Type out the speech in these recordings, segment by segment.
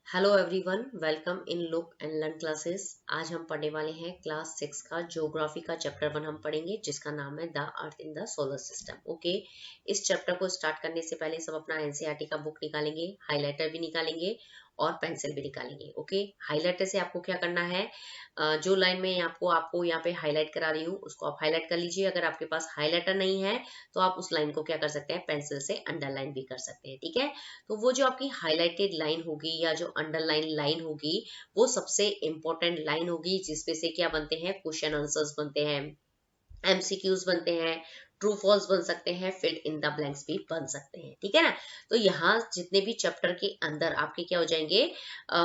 Hello everyone, welcome in look and learn classes. आज हम पढ़ने वाले हैं क्लास 6 का ज्योग्राफी का चैप्टर 1 हम पढ़ेंगे, जिसका नाम है the earth in the solar system. Okay, इस चैप्टर को स्टार्ट करने से पहले सब अपना एनसीईआरटी का बुक निकालेंगे, हाइलाइटर भी निकालेंगे और पेंसिल भी निकालेंगे। ओके, हाइलाइटर से आपको क्या करना है, जो लाइन में आपको यहाँ पे हाईलाइट करा रही हूँ उसको आप हाईलाइट कर लीजिए। अगर आपके पास हाइलाइटर नहीं है तो आप उस लाइन को क्या कर सकते हैं, पेंसिल से अंडरलाइन भी कर सकते हैं। ठीक है, तो वो जो आपकी हाईलाइटेड लाइन होगी या जो अंडरलाइन लाइन होगी वो सबसे इंपॉर्टेंट लाइन होगी, जिसमें से क्या बनते हैं, क्वेश्चन आंसर्स बनते हैं, एमसीक्यूज बनते हैं, ट्रू फॉल्स बन सकते हैं, फिल इन द ब्लैंक्स भी बन सकते हैं। ठीक है ना। तो यहाँ जितने भी चैप्टर के अंदर आपके क्या हो जाएंगे,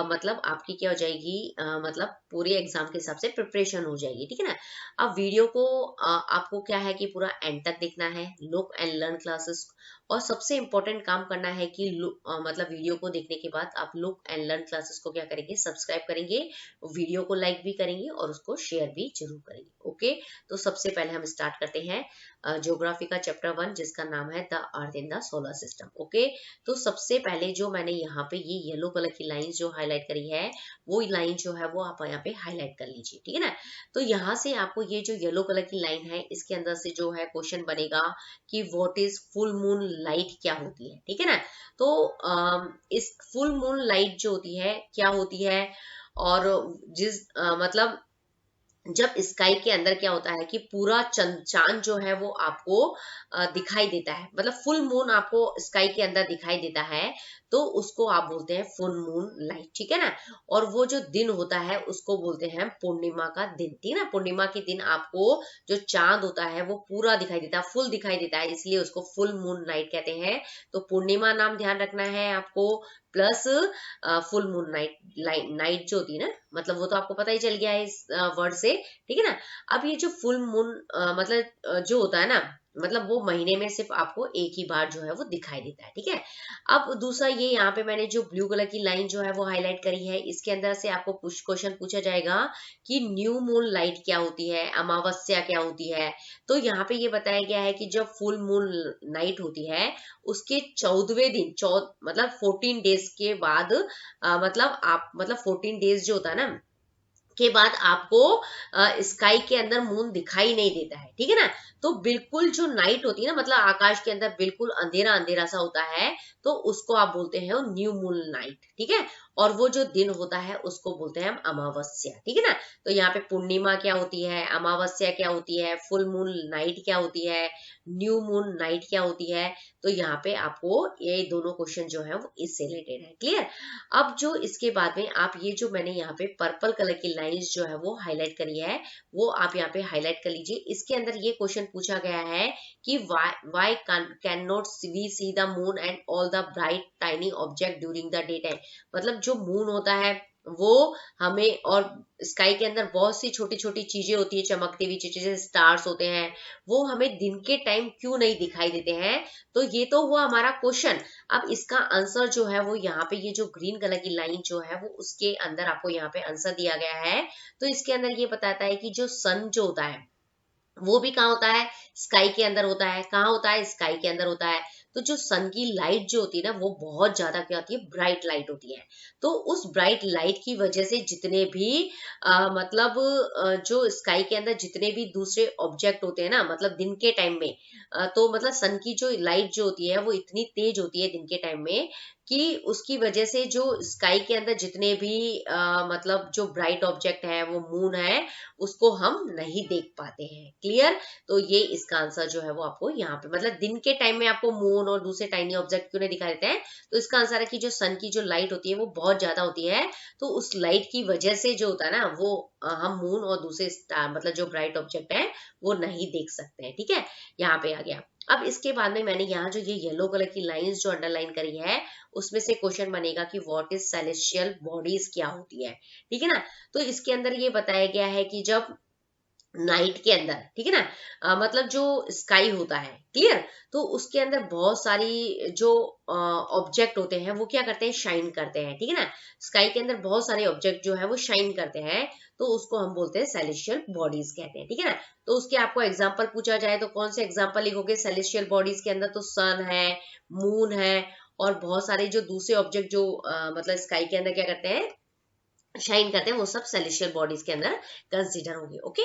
मतलब आपकी क्या हो जाएगी, मतलब पूरे एग्जाम के हिसाब से प्रिपरेशन हो जाएगी। ठीक है ना। अब वीडियो को आपको क्या है कि पूरा एंड तक देखना है, लुक एंड लर्न क्लासेस। और सबसे इंपॉर्टेंट काम करना है कि मतलब वीडियो को देखने के बाद आप लुक एंड लर्न क्लासेस को क्या करेंगे, सब्सक्राइब करेंगे, वीडियो को लाइक भी करेंगे और उसको शेयर भी जरूर करेंगे। ओके, तो सबसे पहले हम स्टार्ट करते हैं ज्योग्राफी का चैप्टर 1, जिसका नाम है the earth in the solar system. Okay, तो सबसे पहले जो मैंने यहाँ पे ये येलो कलर की लाइन जो हाईलाइट करी है, वो लाइन जो है वो आप यहाँ पे हाईलाइट कर लीजिए। ठीक है ना। तो यहाँ से आपको ये जो येलो कलर की लाइन है, इसके अंदर से जो है क्वेश्चन बनेगा कि what is full moon light, क्या होती है। ठीक है ना। तो इस फुल मून लाइट जो होती है क्या होती है, और मतलब जब स्काई के अंदर क्या होता है कि पूरा चांद जो है वो आपको दिखाई देता है, मतलब फुल मून आपको स्काई के अंदर दिखाई देता है, तो उसको आप बोलते हैं फुल मून लाइट। ठीक है ना। और वो जो दिन होता है उसको बोलते हैं पूर्णिमा का दिन। ठीक है ना। पूर्णिमा के दिन आपको जो चांद होता है वो पूरा दिखाई देता है, फुल दिखाई देता है, इसलिए उसको फुल मून नाइट कहते हैं। तो पूर्णिमा नाम ध्यान रखना है आपको, plus full moon night. Night जो होती है ना, मतलब वो तो आपको पता ही चल गया है इस वर्ड से। ठीक है ना। अब ये जो फुल मून मतलब जो होता है ना, मतलब वो महीने में सिर्फ आपको एक ही बार जो है वो दिखाई देता है। ठीक है। अब दूसरा, ये यहाँ पे मैंने जो ब्लू कलर की लाइन जो है वो हाईलाइट करी है, इसके अंदर से आपको कुछ क्वेश्चन पूछा जाएगा कि न्यू मून लाइट क्या होती है, अमावस्या क्या होती है। तो यहाँ पे ये बताया गया है कि जब फुल मून नाइट होती है उसके 14वें दिन, मतलब 14 डेज के बाद, मतलब 14 डेज जो होता है ना के बाद आपको स्काई के अंदर मून दिखाई नहीं देता है। ठीक है ना। तो बिल्कुल जो नाइट होती है ना, मतलब आकाश के अंदर बिल्कुल अंधेरा अंधेरा सा होता है, तो उसको आप बोलते हैं न्यू मून नाइट। ठीक है। और वो जो दिन होता है उसको बोलते हैं हम अमावस्या। ठीक है ना। तो यहाँ पे पूर्णिमा क्या होती है, अमावस्या क्या होती है, फुल मून नाइट क्या होती है, न्यू मून नाइट क्या होती है। तो यहाँ पे आपको ये दोनों क्वेश्चन जो है वो इससे रिलेटेड है। क्लियर। अब जो इसके बाद में आप ये जो मैंने यहाँ पे पर्पल कलर की लाइंस जो है वो हाईलाइट करी है, वो आप यहाँ पे हाईलाइट कर लीजिए। इसके अंदर ये क्वेश्चन पूछा गया है कि why can not we see the moon and all the bright tiny object during the day time. मतलब जो मून होता है वो हमें, और स्काई के अंदर बहुत सी छोटी छोटी चीजें होती है, चमकती हुई चीजें जैसे स्टार्स होते हैं, वो हमें दिन के टाइम क्यों नहीं दिखाई देते हैं। तो ये तो हुआ हमारा क्वेश्चन। अब इसका आंसर जो है वो यहाँ पे ये जो ग्रीन कलर की लाइन जो है वो उसके अंदर आपको यहाँ पे आंसर दिया गया है। तो इसके अंदर ये बताता है कि जो सन जो होता है वो भी कहाँ होता है, स्काई के अंदर होता है। कहाँ होता है, स्काई के अंदर होता है। तो जो सन की लाइट जो होती है ना वो बहुत ज्यादा क्या होती है, ब्राइट लाइट होती है। तो उस ब्राइट लाइट की वजह से जितने भी मतलब जो स्काई के अंदर जितने भी दूसरे ऑब्जेक्ट होते हैं ना, मतलब दिन के टाइम में, तो मतलब सन की जो लाइट जो होती है वो इतनी तेज होती है दिन के टाइम में कि उसकी वजह से जो स्काई के अंदर जितने भी मतलब जो ब्राइट ऑब्जेक्ट है, वो मून है, उसको हम नहीं देख पाते हैं। क्लियर। तो ये इसका आंसर जो है वो आपको यहाँ पे, मतलब दिन के टाइम में आपको मून और दूसरे टाइनी ऑब्जेक्ट क्यों नहीं दिखाई देते हैं, तो इसका आंसर है कि जो सन की जो लाइट होती है वो बहुत ज्यादा होती है। तो उस लाइट की वजह से जो होता है ना वो हम मून और दूसरे स्टार, मतलब जो ब्राइट ऑब्जेक्ट है वो नहीं देख सकते हैं। ठीक है, यहाँ पे आ गया। अब इसके बाद में मैंने यहाँ जो ये येलो कलर की लाइंस जो अंडरलाइन करी है, उसमें से क्वेश्चन बनेगा कि व्हाट इज सेलेस्टियल बॉडीज, क्या होती है। ठीक है ना। तो इसके अंदर ये बताया गया है कि जब नाइट के अंदर, ठीक है ना, मतलब जो स्काई होता है, क्लियर, तो उसके अंदर बहुत सारी जो ऑब्जेक्ट होते हैं वो क्या करते हैं, शाइन करते हैं। ठीक है ना। स्काई के अंदर बहुत सारे ऑब्जेक्ट जो है वो शाइन करते हैं, तो उसको हम बोलते हैं सेलेस्टियल बॉडीज कहते हैं। ठीक है ना। तो उसके आपको एग्जांपल पूछा जाए तो कौन से एग्जांपल लिखोगे सेलेस्टियल बॉडीज के अंदर, तो सन है, मून है, और बहुत सारे जो दूसरे ऑब्जेक्ट जो मतलब स्काई के अंदर क्या करते हैं, शाइन करते हैं, वो सब सेलेस्टियल बॉडीज के अंदर कंसीडर होंगे। ओके,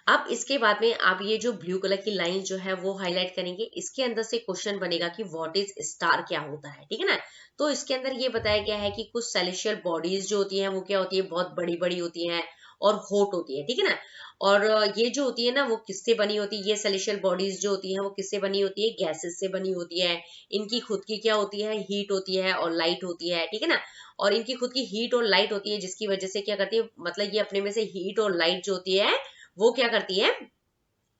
अब इसके बाद में आप ये जो ब्लू कलर की लाइन जो है वो हाईलाइट करेंगे। इसके अंदर से क्वेश्चन बनेगा कि व्हाट इज स्टार क्या होता है, ठीक है ना। तो इसके अंदर ये बताया गया है कि कुछ सेलेस्टियल बॉडीज जो होती हैं वो क्या होती है, बहुत बड़ी बड़ी होती हैं और हॉट होती है, ठीक है ना। और ये जो होती है ना वो किससे बनी होती है, ये सेलेस्टियल बॉडीज जो होती हैं वो किससे बनी होती है, गैसेस से बनी होती है। इनकी खुद की क्या होती है, हीट होती है और लाइट होती है, ठीक है ना। और इनकी खुद की हीट और लाइट होती है, जिसकी वजह से क्या करती है, मतलब ये अपने में से हीट और लाइट जो होती है वो क्या करती है,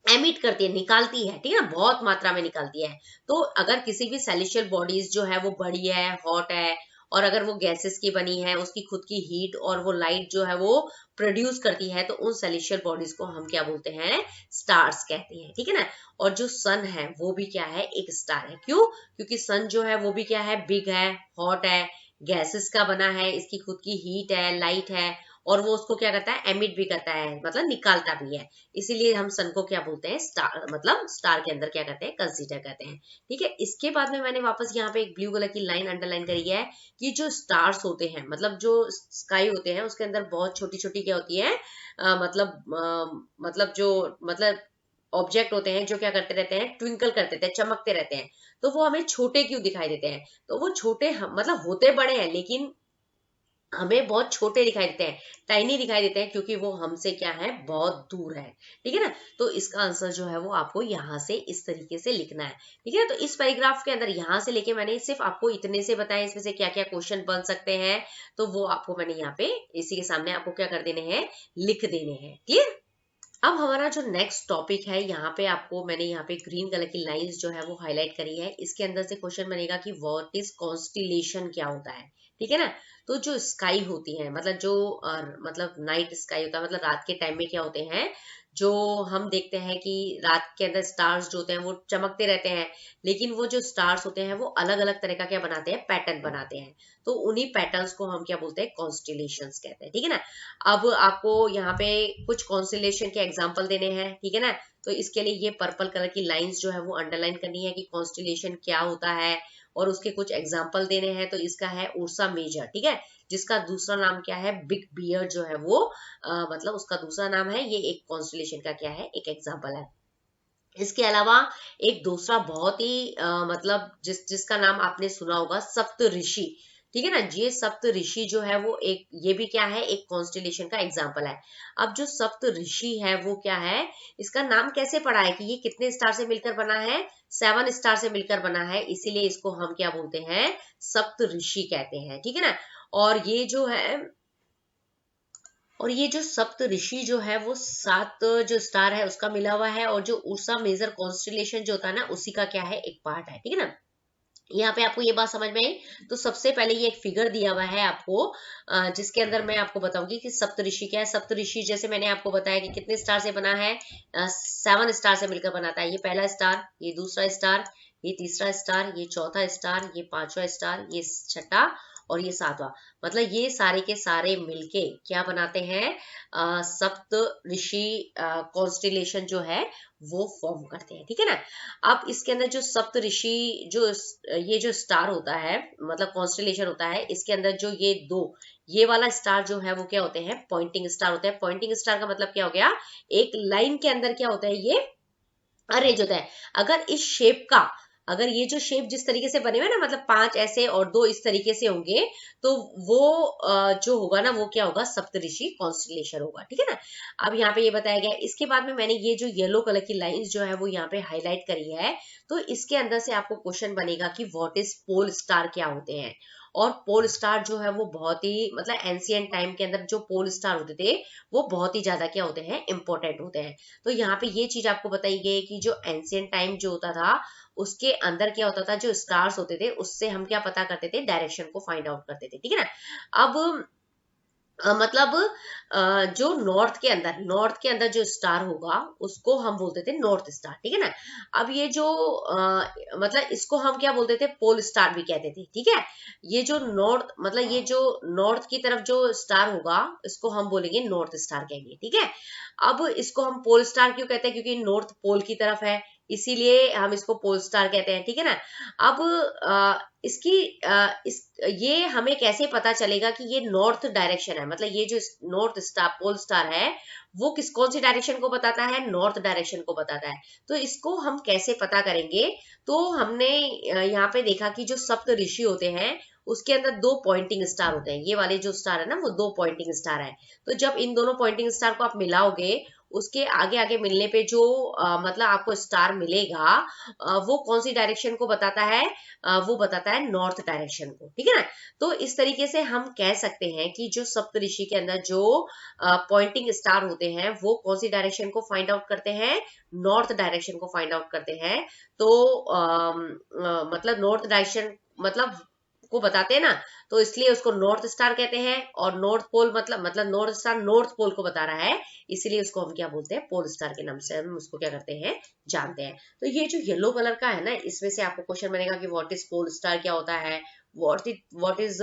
एमिट करती है, निकालती है, ठीक है ना, बहुत मात्रा में निकालती है। तो अगर किसी भी सेलेस्टियल बॉडीज जो है वो बड़ी है, हॉट है, और अगर वो गैसेस की बनी है, उसकी खुद की हीट और वो लाइट जो है वो प्रोड्यूस करती है, तो उन सेलेस्टियल बॉडीज को हम क्या बोलते हैं, स्टार्स कहते हैं, ठीक है ना। और जो सन है वो भी क्या है, एक स्टार है। क्यों, क्योंकि सन जो है वो भी क्या है, बिग है, हॉट है, गैसेस का बना है, इसकी खुद की हीट है, लाइट है, और वो उसको क्या करता है, एमिट भी करता है, मतलब निकालता भी है। इसीलिए हम सन को क्या बोलते हैं, स्टार, मतलब स्टार के अंदर क्या करते हैं, कंसीडर करते हैं, ठीक है। इसके बाद में मैंने वापस यहाँ पे एक ब्लू कलर की लाइन अंडरलाइन करी है कि जो स्टार्स होते हैं, मतलब जो स्काई होते हैं, उसके अंदर बहुत छोटी छोटी क्या होती है, मतलब जो मतलब ऑब्जेक्ट होते हैं जो क्या करते रहते हैं, ट्विंकल करते रहते हैं, चमकते रहते हैं। तो वो हमें छोटे क्यों दिखाई देते हैं, तो वो छोटे मतलब होते बड़े हैं, लेकिन हमें बहुत छोटे दिखाई देते हैं, टाइनी दिखाई देते हैं, क्योंकि वो हमसे क्या है, बहुत दूर है, ठीक है ना। तो इसका आंसर जो है वो आपको यहाँ से इस तरीके से लिखना है, ठीक है ना। तो इस पैराग्राफ के अंदर यहाँ से लेके मैंने सिर्फ आपको इतने से बताया, इसमें से क्या क्या क्वेश्चन बन सकते हैं, तो वो आपको मैंने यहाँ पे इसी के सामने आपको क्या कर देने हैं, लिख देने हैं। क्लियर। अब हमारा जो नेक्स्ट टॉपिक है, यहाँ पे आपको मैंने यहाँ पे ग्रीन कलर की लाइंस जो है वो हाईलाइट करी है। इसके अंदर से क्वेश्चन बनेगा कि व्हाट इज कॉन्स्टिलेशन क्या होता है, ठीक है ना। तो जो स्काई होती है, मतलब जो मतलब नाइट स्काई होता है, मतलब रात के टाइम में क्या होते हैं, जो हम देखते हैं कि रात के अंदर स्टार्स जो होते हैं वो चमकते रहते हैं, लेकिन वो जो स्टार्स होते हैं वो अलग अलग तरह का क्या बनाते हैं, पैटर्न बनाते हैं। तो उन्हीं पैटर्न्स को हम क्या बोलते हैं, कॉन्स्टिलेशंस कहते हैं, ठीक है ना। अब आपको यहाँ पे कुछ कॉन्स्टिलेशन के एग्जाम्पल देने हैं, ठीक है ना। तो इसके लिए ये पर्पल कलर की लाइंस जो है वो अंडरलाइन करनी है कि कॉन्स्टिलेशन क्या होता है, और उसके कुछ एग्जाम्पल देने हैं। तो इसका है उर्सा मेजर, ठीक है, जिसका दूसरा नाम क्या है, बिग बियर जो है वो मतलब उसका दूसरा नाम है, ये एक कॉन्स्टिलेशन का क्या है, एक एग्जाम्पल है। इसके अलावा एक दूसरा बहुत ही मतलब जिसका नाम आपने सुना होगा, सप्त ऋषि, ठीक है ना। ये सप्त ऋषि जो है वो एक, ये भी क्या है, एक कॉन्स्टिलेशन का एग्जाम्पल है। अब जो सप्त ऋषि है वो क्या है, इसका नाम कैसे पड़ा है, कि ये कितने स्टार से मिलकर बना है, 7 स्टार से मिलकर बना है, इसीलिए इसको हम क्या बोलते हैं, सप्त ऋषि कहते हैं, ठीक है ना। और ये जो है, और ये जो सप्त ऋषि जो है वो 7 जो स्टार है उसका मिला हुआ है, और जो उर्सा मेजर कॉन्स्टिलेशन जो होता है ना, उसी का क्या है, एक पार्ट है, ठीक है ना। यहाँ पे आपको ये बात समझ में आई। तो सबसे पहले ये एक फिगर दिया हुआ है आपको, जिसके अंदर मैं आपको बताऊंगी कि सप्तऋषि क्या है। सप्तऋषि जैसे मैंने आपको बताया कि कितने स्टार से बना है, 7 स्टार से मिलकर बनाता है। ये पहला स्टार, ये दूसरा स्टार, ये तीसरा स्टार, ये चौथा स्टार, ये पांचवा स्टार, ये छठा, और ये सातवां। मतलब ये सारे के सारे मिलके क्या बनाते हैं, सप्त ऋषि कॉन्स्टिलेशन जो है वो फॉर्म करते हैं, ठीक है ना। अब इसके अंदर जो सप्त ऋषि जो ये जो स्टार होता है, मतलब कॉन्स्टिलेशन होता है, इसके अंदर जो ये दो, ये वाला स्टार जो है वो क्या होते हैं, पॉइंटिंग स्टार होते हैं। पॉइंटिंग स्टार का मतलब क्या हो गया, एक लाइन के अंदर क्या होता है, ये अरेंज होता है। अगर इस शेप का, अगर ये जो शेप जिस तरीके से बने हुए ना, मतलब 5 ऐसे और 2 इस तरीके से होंगे, तो वो जो होगा ना वो क्या होगा, सप्तऋषि कॉन्स्टिलेशन होगा, ठीक है ना। अब यहाँ पे ये बताया गया है। इसके बाद में मैंने ये जो येलो कलर की लाइंस जो है वो यहाँ पे हाईलाइट करी है। तो इसके अंदर से आपको क्वेश्चन बनेगा कि व्हाट इज पोल स्टार क्या होते हैं। और पोल स्टार जो है वो बहुत ही, मतलब एंशिएंट टाइम के अंदर जो पोल स्टार होते थे वो बहुत ही ज्यादा क्या होते हैं, इंपॉर्टेंट होते हैं। तो यहाँ पे ये चीज आपको बताई गई है कि जो एंशिएंट टाइम जो होता था उसके अंदर क्या होता था, जो स्टार्स होते थे उससे हम क्या पता करते थे, डायरेक्शन को फाइंड आउट करते थे, ठीक है ना। अब मतलब जो नॉर्थ के अंदर जो स्टार होगा उसको हम बोलते थे नॉर्थ स्टार, ठीक है ना। अब ये जो मतलब इसको हम क्या बोलते थे, पोल स्टार भी कहते थे, ठीक है। ये जो नॉर्थ, मतलब ये जो नॉर्थ की तरफ जो स्टार होगा इसको हम बोलेंगे नॉर्थ स्टार कहेंगे, ठीक है। अब इसको हम पोल स्टार क्यों कहते हैं, क्योंकि नॉर्थ पोल की तरफ है, इसीलिए हम इसको पोल स्टार कहते हैं, ठीक है ना। अब ये हमें कैसे पता चलेगा कि ये नॉर्थ डायरेक्शन है, मतलब ये जो नॉर्थ स्टार पोल स्टार है वो कौन सी डायरेक्शन को बताता है, नॉर्थ डायरेक्शन को बताता है। तो इसको हम कैसे पता करेंगे, तो हमने यहाँ पे देखा कि जो सप्त ऋषि होते हैं उसके अंदर दो पॉइंटिंग स्टार होते हैं, ये वाले जो स्टार है ना वो दो पॉइंटिंग स्टार है। तो जब इन दोनों पॉइंटिंग स्टार को आप मिलाओगे, उसके आगे आगे मिलने पे जो मतलब आपको स्टार मिलेगा, वो कौन सी डायरेक्शन को बताता है, वो बताता है नॉर्थ डायरेक्शन को, ठीक है ना। तो इस तरीके से हम कह सकते हैं कि जो सप्तऋषि के अंदर जो पॉइंटिंग स्टार होते हैं वो कौन सी डायरेक्शन को फाइंड आउट करते हैं, नॉर्थ डायरेक्शन को फाइंड आउट करते हैं। तो मतलब नॉर्थ डायरेक्शन मतलब को बताते हैं ना, तो इसलिए उसको नॉर्थ स्टार कहते हैं। और नॉर्थ पोल मतलब नॉर्थ स्टार नॉर्थ पोल को बता रहा है, इसीलिए उसको हम क्या बोलते हैं, पोल स्टार के नाम से हम उसको क्या करते हैं, जानते हैं। तो ये जो येलो कलर का है ना, इसमें से आपको क्वेश्चन बनेगा कि व्हाट इज पोल स्टार क्या होता है, व्हाट इज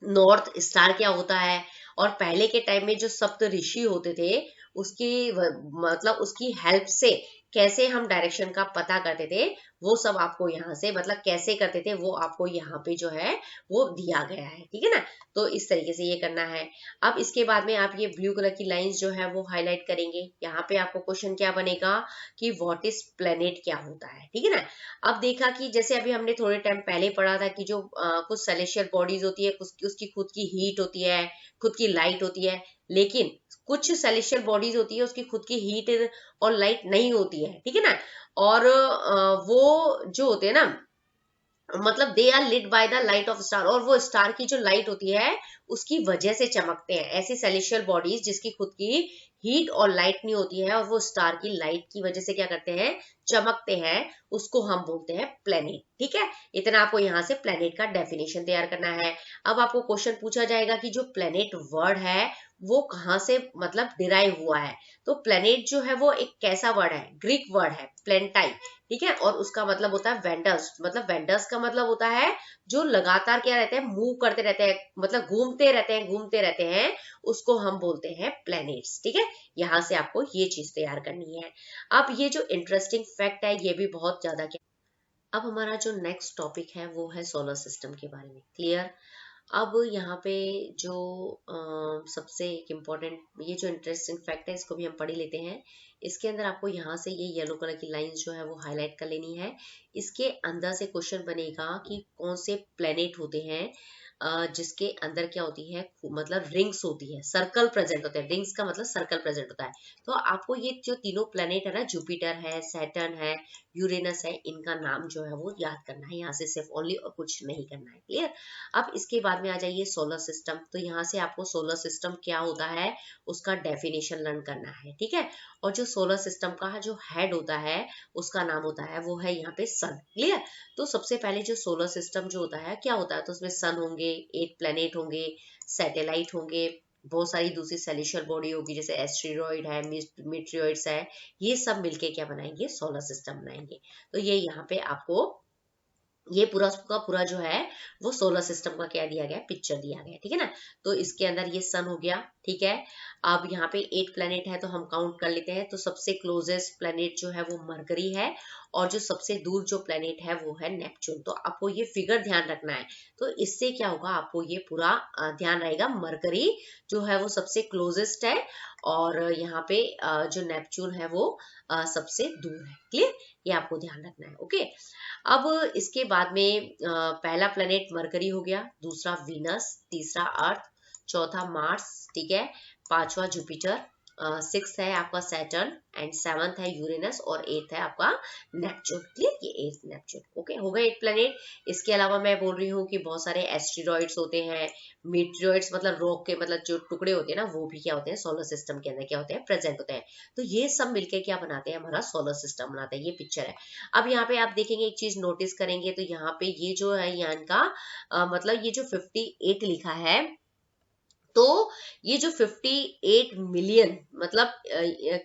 नॉर्थ स्टार क्या होता है। और पहले के टाइम में जो सप्त ऋषि होते थे मतलब उसकी हेल्प से कैसे हम डायरेक्शन का पता करते थे, वो सब आपको यहाँ से मतलब कैसे करते थे वो आपको यहाँ पे जो है वो दिया गया है, ठीक है ना। तो इस तरीके से ये करना है। अब इसके बाद में आप ये ब्लू कलर की लाइंस जो है वो हाईलाइट करेंगे। यहाँ पे आपको क्वेश्चन क्या बनेगा कि व्हाट इज प्लेनेट क्या होता है, ठीक है ना। अब देखा कि जैसे अभी हमने थोड़े टाइम पहले पढ़ा था कि जो कुछ सेलेस्टियल बॉडीज होती है, उसकी खुद की हीट होती है, खुद की लाइट होती है, लेकिन कुछ सेलेस्टियल बॉडीज होती है उसकी खुद की हीट और लाइट नहीं होती है, ठीक है ना। और वो जो होते हैं ना, मतलब they are lit by the light of star, और वो स्टार की जो लाइट होती है उसकी वजह से चमकते हैं। ऐसी सेलेस्टियल बॉडीज जिसकी खुद की हीट और लाइट नहीं होती है और वो स्टार की लाइट की वजह से क्या करते हैं, चमकते हैं, उसको हम बोलते हैं प्लेनेट, ठीक है। इतना आपको यहाँ से प्लेनेट का डेफिनेशन तैयार करना है। अब आपको क्वेश्चन पूछा जाएगा कि जो प्लेनेट वर्ड है वो कहाँ से मतलब डिराइव हुआ है। तो प्लेनेट जो है वो एक कैसा वर्ड है, ग्रीक वर्ड है प्लेंटाई, ठीक है। और उसका मतलब होता है वेंडर्स, मतलब वेंडर्स का मतलब होता है जो लगातार क्या रहते हैं, मूव करते रहते हैं, मतलब घूमते रहते हैं, उसको हम बोलते हैं प्लैनेट्स, ठीक है। यहाँ से आपको ये चीज तैयार करनी है। अब ये जो इंटरेस्टिंग फैक्ट है ये भी बहुत ज्यादा क्या, अब हमारा जो नेक्स्ट टॉपिक है वो है सोलर सिस्टम के बारे में, क्लियर। अब यहाँ पे जो सबसे एक इम्पोर्टेंट ये जो इंटरेस्टिंग फैक्ट है इसको भी हम पढ़ ही लेते हैं। इसके अंदर आपको यहाँ से ये येलो कलर की लाइंस जो है वो हाईलाइट कर लेनी है। इसके अंदर से क्वेश्चन बनेगा कि कौन से प्लेनेट होते हैं जिसके अंदर क्या होती है, मतलब रिंग्स होती है, सर्कल प्रेजेंट होते हैं, रिंग्स का मतलब सर्कल प्रेजेंट होता है। तो आपको ये जो तीनों प्लेनेट है ना, जुपिटर है, सैटर्न है, यूरेनस है, इनका नाम जो है वो याद करना है यहाँ से सिर्फ ओनली, और कुछ नहीं करना है, क्लियर। अब इसके बाद में आ जाइए सोलर सिस्टम। तो यहाँ से आपको सोलर सिस्टम क्या होता है उसका डेफिनेशन लर्न करना है, ठीक है। और जो सोलर सिस्टम का जो हेड होता है उसका नाम होता है वो है यहाँ पे सन, क्लियर। तो सबसे पहले जो सोलर सिस्टम जो होता है क्या होता है, तो उसमें सन होंगे, 8 प्लेनेट होंगे, सैटेलाइट होंगे, बहुत सारी दूसरी सेलेस्टियल बॉडी होगी जैसे एस्टेरॉइड है, मीटेरॉइड्स है, ये सब मिलके क्या बनाएंगे, सोलर सिस्टम बनाएंगे। तो ये यहाँ पे आपको ये पूरा का पूरा जो है वो सोलर सिस्टम का क्या दिया गया, पिक्चर दिया गया, ठीक है ना। तो इसके अंदर ये सन हो गया, ठीक है। अब यहाँ पे 8 प्लेनेट है तो हम काउंट कर लेते हैं। तो सबसे क्लोजेस्ट प्लेनेट जो है वो मरकरी है, और जो सबसे दूर जो प्लेनेट है वो है नेपच्यून। तो आपको ये फिगर ध्यान रखना है। तो इससे क्या होगा, आपको ये पूरा ध्यान रहेगा, मरकरी जो है वो सबसे क्लोजेस्ट है, और यहाँ पे जो नेपच्यून है वो सबसे दूर है, क्लियर। ये आपको ध्यान रखना है, ओके। अब इसके बाद में पहला प्लेनेट मरकरी हो गया, दूसरा वीनस, तीसरा अर्थ, चौथा मार्स, ठीक है, पांचवा जुपिटर, सिक्स है आपका सैटर्न, एंड सेवंथ है यूरेनस, और एथ है आपका नेपच्यून, क्लियर। ये एथ नेपच्यून, ओके, हो गए 8 प्लेनेट। इसके अलावा मैं बोल रही हूँ कि बहुत सारे एस्टेरॉइड्स होते हैं, मीटेरॉइड्स मतलब रॉक के मतलब जो टुकड़े होते हैं ना, वो भी क्या होते हैं, सोलर सिस्टम के अंदर क्या होते हैं, प्रेजेंट होते हैं। तो ये सब मिलके क्या बनाते हैं, हमारा सोलर सिस्टम बनाते हैं। ये पिक्चर है। अब यहाँ पे आप देखेंगे एक चीज नोटिस करेंगे, तो यहाँ पे ये जो है यहाँ का मतलब ये जो 58 लिखा है, तो ये जो 58 मिलियन मतलब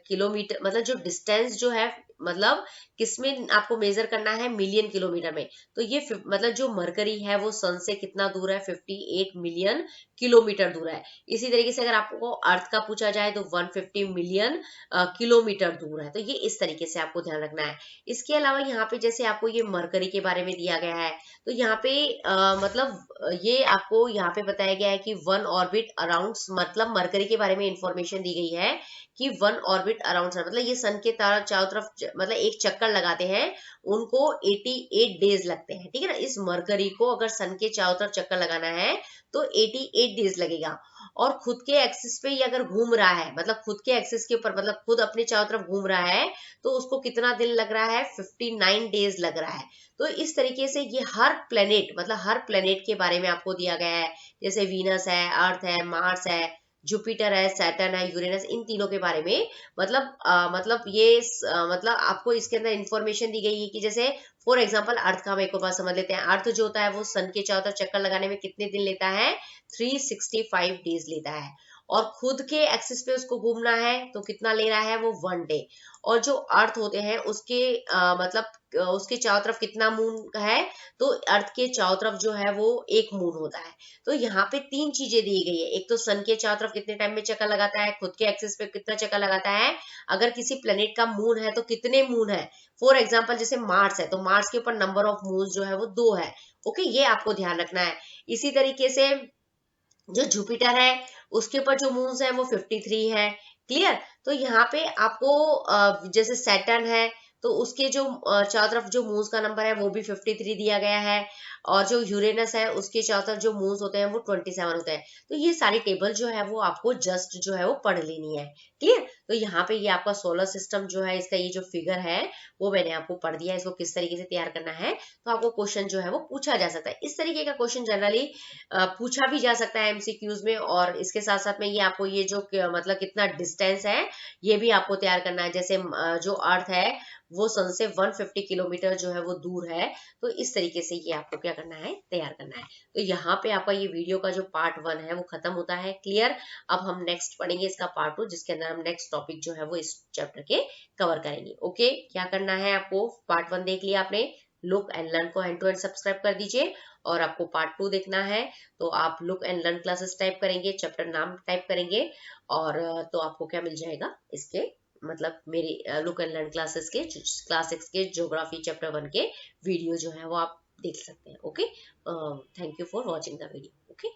किलोमीटर, मतलब जो डिस्टेंस जो है मतलब किसमें आपको मेजर करना है, मिलियन किलोमीटर में। तो ये मतलब जो मरकरी है वो सन से कितना दूर है, 58 मिलियन किलोमीटर दूर है। इसी तरीके से अगर आपको अर्थ का पूछा जाए तो 150 मिलियन किलोमीटर दूर है। तो ये इस तरीके से आपको ध्यान रखना है। इसके अलावा यहाँ पे जैसे आपको ये मरकरी के बारे में दिया गया है, तो यहाँ पे मतलब ये आपको यहाँ पे बताया गया है कि वन ऑर्बिट अराउंड, मतलब मरकरी के बारे में इंफॉर्मेशन दी गई है कि वन ऑर्बिट अराउंड सन, मतलब ये सन के चारों तरफ मतलब एक चक्कर लगाते हैं, उनको 88 डेज लगते हैं, ठीक है ना। इस मरकरी को अगर सन के चारों तरफ चक्कर लगाना है तो 88 डेज लगेगा। और खुद के एक्सिस पे ये अगर घूम रहा है, मतलब खुद के एक्सिस के ऊपर, मतलब खुद अपने चारों तरफ घूम रहा है, तो उसको कितना दिन लग रहा है, 59 डेज लग रहा है। तो इस तरीके से ये हर प्लेनेट, मतलब हर प्लेनेट के बारे में आपको दिया गया है, जैसे वीनस है, अर्थ है, मार्स है, जुपिटर है, सैटर्न है, यूरेनस, इन तीनों के बारे में मतलब ये मतलब आपको इसके अंदर इंफॉर्मेशन दी गई है कि जैसे फॉर एग्जांपल अर्थ का हम एक बार समझ लेते हैं। अर्थ जो होता है वो सन के चारों तरफ चक्कर लगाने में कितने दिन लेता है, 365 डेज लेता है। और खुद के एक्सिस पे उसको घूमना है तो कितना ले रहा है, वो 1 डे। और जो अर्थ होते हैं उसके मतलब उसके चारों तरफ कितना मून है, तो अर्थ के चारों तरफ जो है वो एक मून होता है। तो यहाँ पे 3 चीजें दी गई है, एक तो सन के चारों तरफ कितने टाइम में चक्कर लगाता है, खुद के एक्सिस पे कितना चक्कर लगाता है, अगर किसी प्लेनेट का मून है तो कितने मून है। फॉर एग्जाम्पल जैसे मार्स है तो मार्स के ऊपर नंबर ऑफ मून जो है वो 2 है। ओके, ये आपको ध्यान रखना है। इसी तरीके से जो जुपिटर है उसके ऊपर जो मून्स है वो 53 है। क्लियर। तो यहाँ पे आपको जैसे सैटर्न है तो उसके जो चारों तरफ जो मून्स का नंबर है वो भी 53 दिया गया है। और जो यूरेनस है उसके चारों तरफ जो मून्स होते हैं वो 27 होते हैं। तो ये सारी टेबल जो है वो आपको जस्ट जो है वो पढ़ लेनी है। क्लियर। तो यहाँ पे ये आपका सोलर सिस्टम जो है, इसका ये जो फिगर है वो मैंने आपको पढ़ दिया है, इसको किस तरीके से तैयार करना है। तो आपको क्वेश्चन जो है वो पूछा जा सकता है। इस तरीके का क्वेश्चन जनरली पूछा भी जा सकता है एमसीक्यूज में। और इसके साथ साथ में ये आपको ये जो मतलब कितना डिस्टेंस है ये भी आपको तैयार करना है। जैसे जो अर्थ है वो सन से 150 किलोमीटर जो है वो दूर है। तो इस तरीके से ये आपको क्या करना है, तैयार करना है। तो यहाँ पे आपका ये वीडियो का जो पार्ट 1 है वो खत्म होता है। क्लियर। अब हम नेक्स्ट पढ़ेंगे इसका पार्ट 2, जिसके अंदर हम नेक्स्ट टॉपिक जो है वो इस चैप्टर के कवर करेंगे। ओके, क्या करना है आपको, पार्ट 1 देख लिया आपने, लुक एंड लर्न को हैंड टू हैंड सब्सक्राइब कर दीजिए। और आपको पार्ट 2 देखना है तो आप look and learn classes type करेंगे, चैप्टर नाम टाइप करेंगे, और तो आपको क्या मिल जाएगा, इसके मतलब मेरी लुक एंड लर्न क्लासेस के क्लास 6 के ज्योग्राफी चैप्टर 1 के वीडियो जो है वो आप देख सकते हैं। Okay, thank you for watching the video. Okay,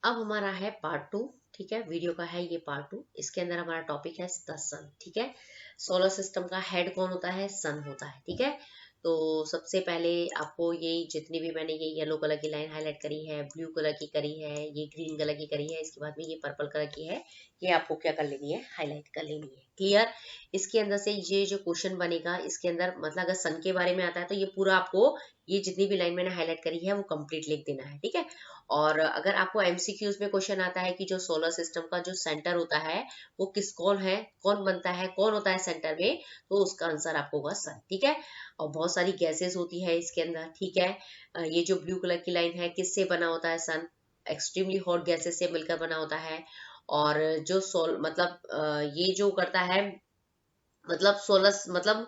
अब हमारा है पार्ट 2। ठीक है, वीडियो का है ये पार्ट 2। इसके अंदर हमारा टॉपिक है द सन। ठीक है, सोलर सिस्टम का हेड कौन होता है, सन होता है। ठीक है, तो सबसे पहले आपको ये जितनी भी मैंने ये येलो कलर की लाइन हाईलाइट करी है, ब्लू कलर की करी है, ये ग्रीन कलर की करी है, इसके बाद में ये पर्पल कलर की है, ये आपको क्या कर लेनी है, हाईलाइट कर लेनी है। क्लियर। इसके अंदर से ये जो क्वेश्चन बनेगा इसके अंदर मतलब अगर सन के बारे में आता है तो ये पूरा आपको ये जितनी भी लाइन मैंने हाईलाइट करी है वो कंप्लीट लिख देना है। ठीक है। और अगर आपको एमसीक्यूज में क्वेश्चन आता है कि जो सोलर सिस्टम का जो सेंटर होता है वो कौन है, कौन बनता है, कौन होता है सेंटर में, तो उसका आंसर आपको होगा सन। ठीक है। और बहुत सारी गैसेस होती है इसके अंदर। ठीक है। ये जो ब्लू कलर की लाइन है किससे बना होता है, सन एक्सट्रीमली हॉट गैसेस से मिलकर बना होता है। और जो ये जो करता है मतलब सोलर मतलब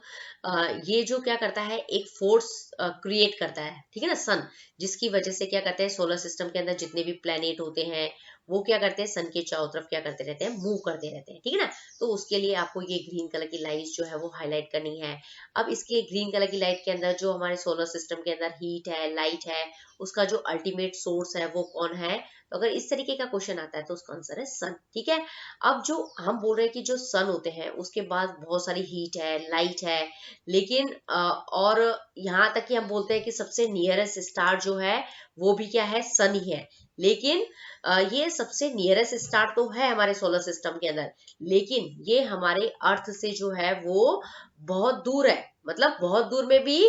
ये जो क्या करता है, एक फोर्स क्रिएट करता है। ठीक है ना, सन, जिसकी वजह से क्या करते हैं, सोलर सिस्टम के अंदर जितने भी प्लेनेट होते हैं वो क्या करते हैं, सन के चारों तरफ क्या करते रहते हैं, मूव करते रहते हैं। ठीक है ना। तो उसके लिए आपको ये ग्रीन कलर की लाइट जो है वो हाईलाइट करनी है। अब इसके ग्रीन कलर की लाइट के अंदर जो हमारे सोलर सिस्टम के अंदर हीट है, लाइट है, उसका जो अल्टीमेट सोर्स है वो कौन है। तो अगर इस तरीके का क्वेश्चन आता है तो उसका आंसर है सन। ठीक है। अब जो हम बोल रहे हैं कि जो सन होते हैं उसके बाद बहुत सारी हीट है, लाइट है, लेकिन और यहाँ तक कि हम बोलते हैं कि सबसे नियरेस्ट स्टार जो है वो भी क्या है, सन ही है। लेकिन ये सबसे नियरेस्ट स्टार तो है हमारे सोलर सिस्टम के अंदर, लेकिन ये हमारे अर्थ से जो है वो बहुत दूर है। मतलब बहुत दूर में भी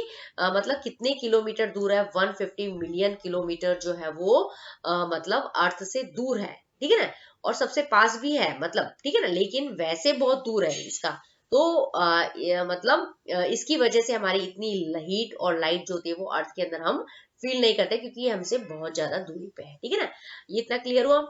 मतलब कितने किलोमीटर दूर है, 150 मिलियन किलोमीटर जो है वो मतलब अर्थ से दूर है। ठीक है ना। और सबसे पास भी है, मतलब ठीक है ना, लेकिन वैसे बहुत दूर है इसका। तो इसकी वजह से हमारी इतनी हीट और लाइट जो होती है वो अर्थ के अंदर हम फील नहीं करते, क्योंकि ये हमसे बहुत ज्यादा दूरी पे है। ठीक है ना, ये इतना क्लियर हुआ।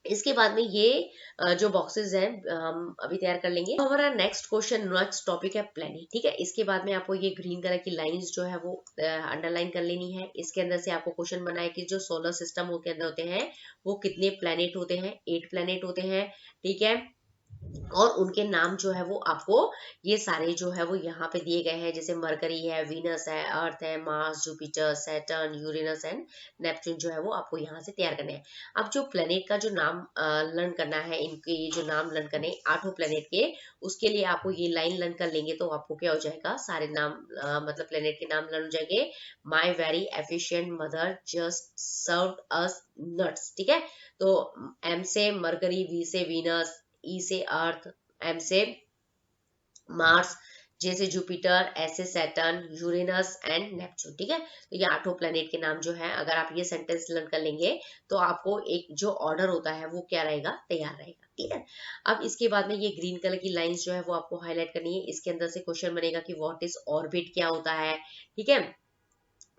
इसके बाद में ये जो बॉक्सेस हैं हम अभी तैयार कर लेंगे। तो हमारा नेक्स्ट क्वेश्चन, नेक्स्ट टॉपिक है प्लेनेट, ठीक है। इसके बाद में आपको ये ग्रीन कलर की लाइंस जो है वो अंडरलाइन कर लेनी है। इसके अंदर से आपको क्वेश्चन बना है कि जो सोलर सिस्टम के अंदर होते हैं वो कितने प्लेनेट होते हैं, 8 प्लेनेट होते हैं, ठीक है। और उनके नाम जो है वो आपको ये सारे जो है वो यहाँ पे दिए गए हैं, जैसे मरकरी है, वीनस है, अर्थ है, Mars, Jupiter, Saturn, Uranus and Neptune जो है वो आपको यहाँ से तैयार करने हैं। अब जो प्लेनेट का जो नाम लर्न करना है, इनके ये जो नाम लर्न करने 8 प्लेनेट के, उसके लिए आपको ये लाइन लर्न कर लेंगे तो आपको क्या हो जाएगा, सारे नाम मतलब प्लेनेट के नाम लर्न हो जाएंगे। My very efficient mother just served us nuts, ठीक है। तो एम से मरकरी, वी से वीनस, ई से अर्थ, एम से मार्स, जे से जुपिटर, एस से सैटर्न, यूरेनस एंड नेपच्यून, ठीक है। तो ये 8 प्लेनेट के नाम जो है, अगर आप ये सेंटेंस लर्न कर लेंगे तो आपको एक जो ऑर्डर होता है वो क्या रहेगा, तैयार रहेगा, ठीक है। अब इसके बाद में ये ग्रीन कलर की लाइंस जो है वो आपको हाईलाइट करनी है। इसके अंदर से क्वेश्चन बनेगा कि व्हाट इज ऑर्बिट, क्या होता है, ठीक है।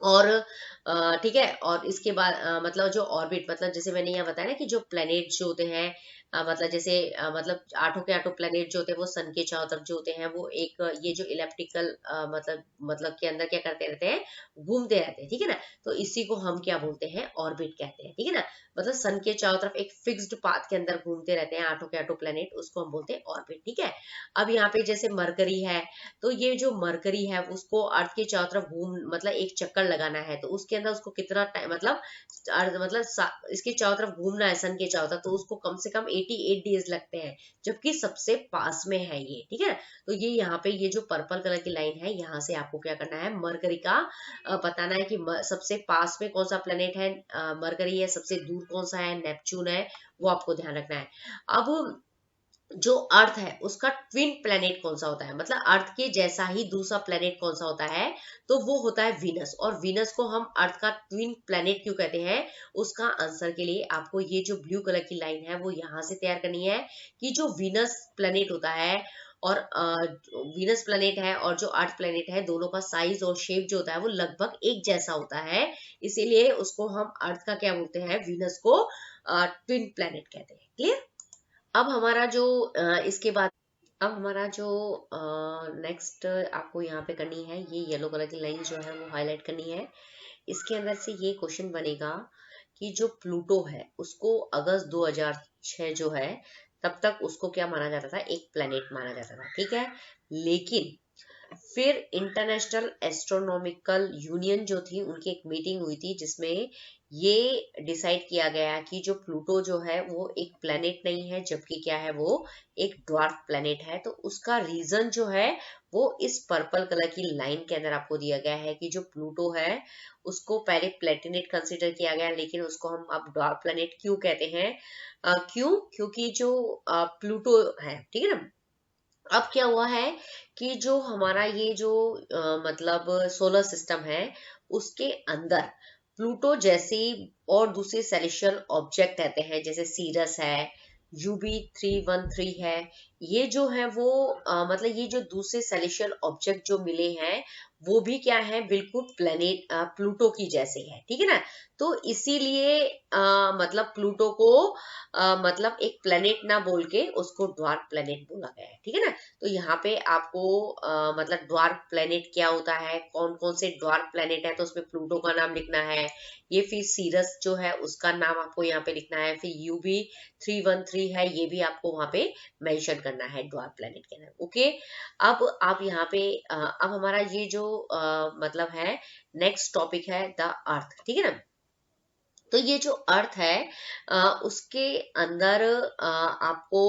और ठीक है, और इसके बाद मतलब जो ऑर्बिट, मतलब जैसे मैंने यहाँ बताया ना कि जो प्लेनेट जो होते हैं, मतलब जैसे मतलब 8 के 8 प्लेनेट जो होते हैं वो सन के चारों तरफ जो होते हैं वो एक ये जो इलेप्टिकल मतलब के अंदर क्या करते रहते हैं, घूमते रहते हैं, ठीक है ना। तो इसी को हम क्या बोलते हैं, ऑर्बिट कहते हैं, ठीक है ना। मतलब सन के चारों तरफ एक फिक्स्ड पाथ के अंदर घूमते रहते हैं 8 के 8 प्लेनेट, उसको हम बोलते हैं ऑर्बिट, ठीक है। अब यहाँ पे जैसे मरकरी है, तो ये जो मरकरी है उसको अर्थ के चारों तरफ घूम मतलब एक चक्कर लगाना है, तो उसके अंदर उसको कितना टाइम मतलब इसके चारों तरफ घूमना है सन के चारों तरफ, तो उसको कम से कम 88 डेज लगते हैं, जबकि सबसे पास में है ये, ठीक है। तो ये यहाँ पे ये जो पर्पल कलर की लाइन है, यहाँ से आपको क्या करना है, मरकरी का बताना है कि सबसे पास में कौन सा प्लेनेट है, मरकरी है, सबसे दूर कौन सा है, नेपच्यून है, वो आपको ध्यान रखना है। अब जो अर्थ है उसका ट्विन प्लेनेट कौन सा होता है, मतलब अर्थ के जैसा ही दूसरा प्लेनेट कौन सा होता है, तो वो होता है वीनस। और वीनस को हम अर्थ का ट्विन प्लेनेट क्यों कहते हैं, उसका आंसर के लिए आपको ये जो ब्लू कलर की लाइन है वो यहाँ से तैयार करनी है कि जो वीनस प्लेनेट होता है और वीनस प्लेनेट है और जो अर्थ प्लेनेट है, दोनों का साइज और शेप जो होता है वो लगभग एक जैसा होता है, इसीलिए उसको हम अर्थ का क्या बोलते हैं, वीनस को ट्विन प्लेनेट कहते हैं। क्लियर। अब हमारा जो इसके बाद अब हमारा जो नेक्स्ट आपको यहाँ पे करनी है, ये येलो कलर की लाइन जो है वो हाईलाइट करनी है। इसके अंदर से ये क्वेश्चन बनेगा कि जो प्लूटो है उसको अगस्त 2006 जो है तब तक उसको क्या माना जाता था, एक प्लेनेट माना जाता था, ठीक है। लेकिन फिर इंटरनेशनल एस्ट्रोनॉमिकल यूनियन जो थी, उनकी एक मीटिंग हुई थी जिसमें ये डिसाइड किया गया कि जो प्लूटो जो है वो एक प्लेनेट नहीं है, जबकि क्या है, वो एक ड्वार्फ प्लेनेट है। तो उसका रीजन जो है वो इस पर्पल कलर की लाइन के अंदर आपको दिया गया है कि जो प्लूटो है उसको पहले प्लेनेट कंसिडर किया गया, लेकिन उसको हम अब ड्वार्फ प्लेनेट क्यों कहते हैं, क्यों, क्योंकि जो प्लूटो है, ठीक है ना। अब क्या हुआ है कि जो हमारा ये जो मतलब सोलर सिस्टम है उसके अंदर प्लूटो जैसे और दूसरे सेलेस्टियल ऑब्जेक्ट रहते हैं, जैसे सीरस है, UB313 है, ये जो है वो मतलब ये जो दूसरे सेलेस्टियल ऑब्जेक्ट जो मिले हैं वो भी क्या है, बिल्कुल प्लेनेट प्लूटो की जैसे है, ठीक है ना। तो इसीलिए मतलब प्लूटो को मतलब एक प्लेनेट ना बोल के उसको ड्वार्फ प्लेनेट बोला गया है, ठीक है ना। तो यहाँ पे आपको मतलब ड्वार्फ प्लेनेट क्या होता है, कौन कौन से ड्वार्फ प्लेनेट है, तो उसमें प्लूटो का नाम लिखना है, ये फिर सीरस जो है उसका नाम आपको यहाँ पे लिखना है, फिर UB313 है, ये भी आपको वहां पे मेंशन करना है ड्वार्फ प्लेनेट के अंदर, ओके। अब आप यहाँ पे अब हमारा ये जो मतलब है नेक्स्ट टॉपिक है द अर्थ, ठीक है ना। तो ये जो अर्थ है उसके अंदर आपको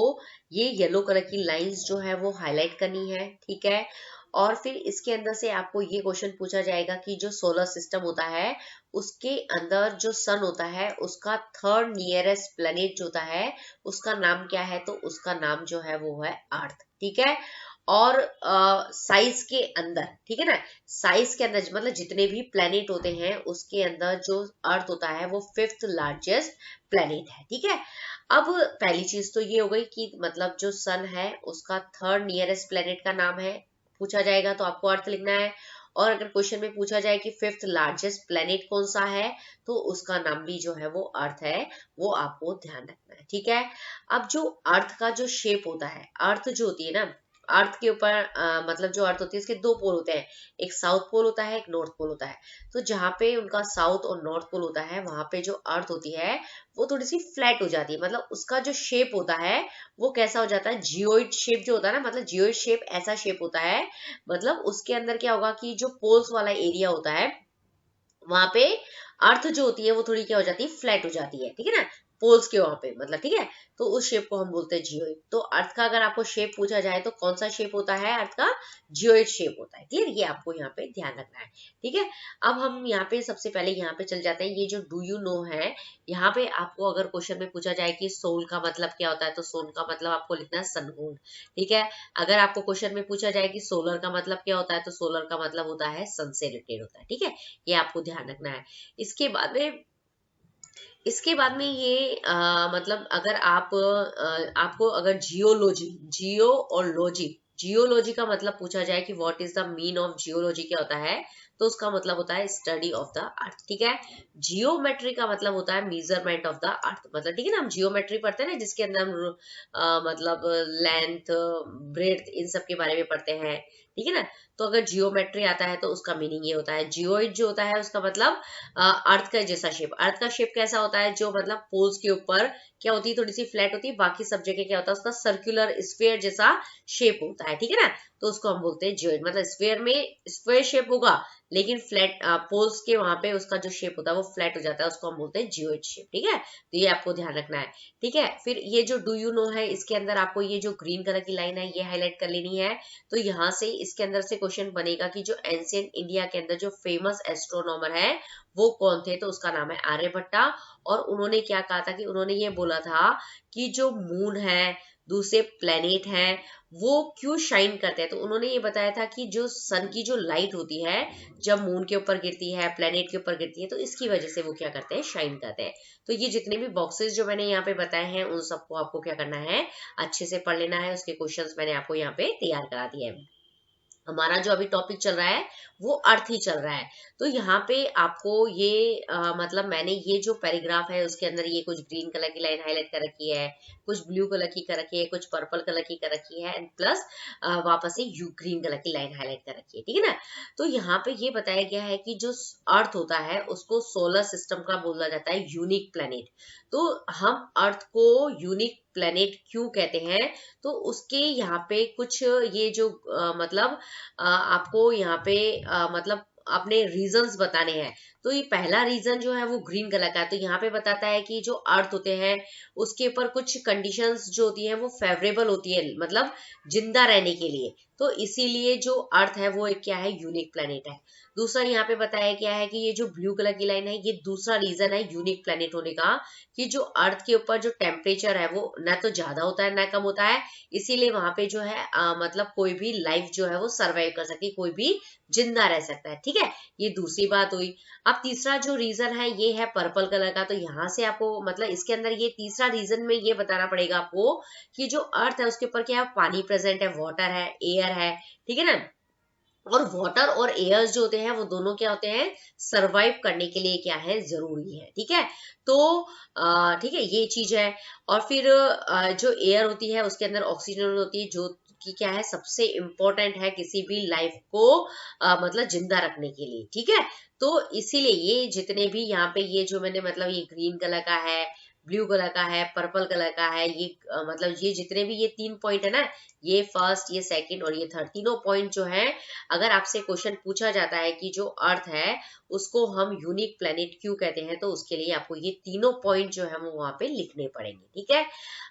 ये येलो कलर की लाइंस जो है वो हाईलाइट करनी है, ठीक है। और फिर इसके अंदर से आपको ये क्वेश्चन पूछा जाएगा कि जो सोलर सिस्टम होता है उसके अंदर जो सन होता है उसका थर्ड नियरेस्ट प्लेनेट जो होता है उसका नाम क्या है, तो उसका नाम जो है वो है अर्थ, ठीक है। और साइज के अंदर, ठीक है ना, साइज के अंदर मतलब जितने भी प्लेनेट होते हैं उसके अंदर जो अर्थ होता है वो 5th लार्जेस्ट प्लेनेट है, ठीक है। अब पहली चीज तो ये हो गई कि मतलब जो सन है उसका थर्ड नियरेस्ट प्लेनेट का नाम है, पूछा जाएगा तो आपको अर्थ लिखना है। और अगर क्वेश्चन में पूछा जाए कि फिफ्थ लार्जेस्ट प्लेनेट कौन सा है, तो उसका नाम भी जो है वो अर्थ है, वो आपको ध्यान रखना है। ठीक है, अब जो अर्थ का जो शेप होता है, अर्थ जो होती है ना, अर्थ के ऊपर मतलब जो अर्थ होती है इसके दो पोल होते हैं, एक साउथ पोल होता है, एक नॉर्थ पोल होता है। तो जहाँ पे उनका साउथ और नॉर्थ पोल होता है, वहां पे जो अर्थ होती है वो थोड़ी सी फ्लैट हो जाती है, मतलब उसका जो शेप होता है वो कैसा हो जाता है, जियोइड शेप जो होता है ना, मतलब जियोइड शेप ऐसा शेप होता है, मतलब उसके अंदर क्या होगा कि जो पोल्स वाला एरिया होता है वहां पे अर्थ जो होती है वो थोड़ी क्या हो जाती है, फ्लैट हो जाती है। ठीक है ना, पोल्स के वहां पे, मतलब ठीक है, तो उस शेप को हम बोलते हैं जियोइड। तो अर्थ का अगर आपको शेप पूछा जाए तो कौन सा शेप होता है अर्थ का, जियोइड शेप होता है। क्लियर, ये आपको यहाँ पे ध्यान रखना है। ठीक है, अब हम यहाँ पे सबसे पहले यहाँ पे चल जाते हैं, ये जो डू यू नो है, यहाँ पे आपको अगर क्वेश्चन में पूछा जाए कि सोल का मतलब क्या होता है, तो सोल का मतलब आपको लिखना है सनहून। ठीक है, अगर आपको क्वेश्चन में पूछा जाए कि सोलर का मतलब क्या होता है, तो सोलर का मतलब होता है सन से रिलेटेड होता है। ठीक है, ये आपको ध्यान रखना है। इसके बाद में ये मतलब अगर आपको अगर जियो और लॉजी, जियोलॉजी का मतलब पूछा जाए कि what is the mean of geology, क्या होता है, तो उसका मतलब होता है स्टडी ऑफ द अर्थ। ठीक है, जियोमेट्री का मतलब होता है मेजरमेंट ऑफ द अर्थ, मतलब ठीक है ना, हम जियोमेट्री पढ़ते हैं ना, जिसके अंदर हम मतलब लेंथ, ब्रेड्थ, इन सब के बारे में पढ़ते हैं। ठीक है ना, तो अगर जियोमेट्री आता है तो उसका मीनिंग ये होता है। जियोइड जो होता है उसका मतलब अर्थ का जैसा शेप। अर्थ का शेप कैसा होता है, जो मतलब पोल्स के ऊपर क्या होती है, थोड़ी सी फ्लैट होती है, बाकी सब जगह क्या होता है उसका सर्कुलर स्फीयर जैसा शेप होता है। ठीक है ना, तो उसको हम बोलते हैं जियोइड, मतलब स्फीयर में स्क्वायर शेप होगा लेकिन फ्लैट पोल्स के वहां पे उसका जो शेप होता है वो फ्लैट हो जाता है, उसको हम बोलते हैं जियोइड शेप। ठीक है, तो ये आपको ध्यान रखना है। ठीक है, फिर ये जो डू यू नो है, इसके अंदर आपको ये जो ग्रीन कलर की लाइन है ये हाईलाइट कर लेनी है। तो यहाँ से इसके अंदर से क्वेश्चन बनेगा कि जो एंशिएंट इंडिया के अंदर जो फेमस एस्ट्रोनॉमर है वो कौन थे, तो उसका नाम है आर्यभट्टा। और उन्होंने क्या कहा था कि उन्होंने ये बोला था कि जो मून है, दूसरे प्लेनेट हैं, वो क्यों शाइन करते हैं। तो उन्होंने ये बताया था कि जो सन की जो लाइट होती है जब मून के ऊपर गिरती है, प्लेनेट के ऊपर गिरती है, तो इसकी वजह से वो क्या करते हैं, शाइन करते हैं। तो ये जितने भी बॉक्सेस जो मैंने यहाँ पे बताए हैं उन सबको आपको क्या करना है, अच्छे से पढ़ लेना है। उसके क्वेश्चंस मैंने आपको यहाँ पे तैयार करा दिए हैं। हमारा जो अभी टॉपिक चल रहा है वो अर्थ ही चल रहा है। तो यहाँ पे आपको ये मतलब मैंने ये जो पैराग्राफ है उसके अंदर ये कुछ ग्रीन कलर की लाइन हाईलाइट कर रखी है, कुछ ब्लू कलर की कर रखी है, कुछ पर्पल कलर की कर रखी है, एंड प्लस वापस से यू ग्रीन कलर की लाइन हाईलाइट कर रखी है। ठीक है ना, तो यहाँ पे ये बताया गया है कि जो अर्थ होता है उसको सोलर सिस्टम का बोला जाता है यूनिक प्लेनेट। तो हम अर्थ को यूनिक प्लेनेट क्यों कहते हैं, तो उसके यहाँ पे कुछ ये जो मतलब आपको यहाँ पे मतलब अपने रीजंस बताने हैं। तो ये पहला रीजन जो है वो ग्रीन कलर का है। तो यहाँ पे बताता है कि जो अर्थ होते हैं उसके ऊपर कुछ कंडीशंस जो होती है वो फेवरेबल होती है, मतलब जिंदा रहने के लिए। तो इसीलिए जो अर्थ है वो एक क्या है, यूनिक प्लेनेट है। दूसरा यहाँ पे बताया क्या है कि ये जो ब्लू कलर की लाइन है ये दूसरा रीजन है यूनिक प्लेनेट होने का, कि जो अर्थ के ऊपर जो टेम्परेचर है वो ना तो ज्यादा होता है ना कम होता है, इसीलिए वहां पे जो है मतलब कोई भी लाइफ जो है वो सरवाइव कर सकती है, कोई भी जिंदा रह सकता है। ठीक है, ये दूसरी बात हुई। अब तीसरा जो रीजन है ये है पर्पल कलर का। तो यहाँ से आपको मतलब इसके अंदर ये तीसरा रीजन में ये बताना पड़ेगा आपको कि जो अर्थ है उसके ऊपर क्या है, पानी प्रेजेंट है, वाटर है, एयर है। ठीक है ना, और वाटर और एयर जो होते हैं वो दोनों क्या होते हैं, सरवाइव करने के लिए क्या है, जरूरी है। ठीक है, तो ठीक है, ये चीज है। और फिर जो एयर होती है उसके अंदर ऑक्सीजन होती है, जो कि क्या है, सबसे इंपॉर्टेंट है किसी भी लाइफ को मतलब जिंदा रखने के लिए। ठीक है, तो इसीलिए ये जितने भी यहाँ पे ये जो मैंने मतलब ये ग्रीन कलर का है, ब्लू कलर का है, पर्पल कलर का है, ये मतलब ये जितने भी ये 3 पॉइंट है ना, ये फर्स्ट, ये सेकंड और ये थर्ड, तीनों पॉइंट जो है अगर आपसे क्वेश्चन पूछा जाता है कि जो अर्थ है उसको हम यूनिक प्लेनेट क्यों कहते हैं, तो उसके लिए आपको ये तीनों पॉइंट जो है वो वहां पे लिखने पड़ेंगे। ठीक है,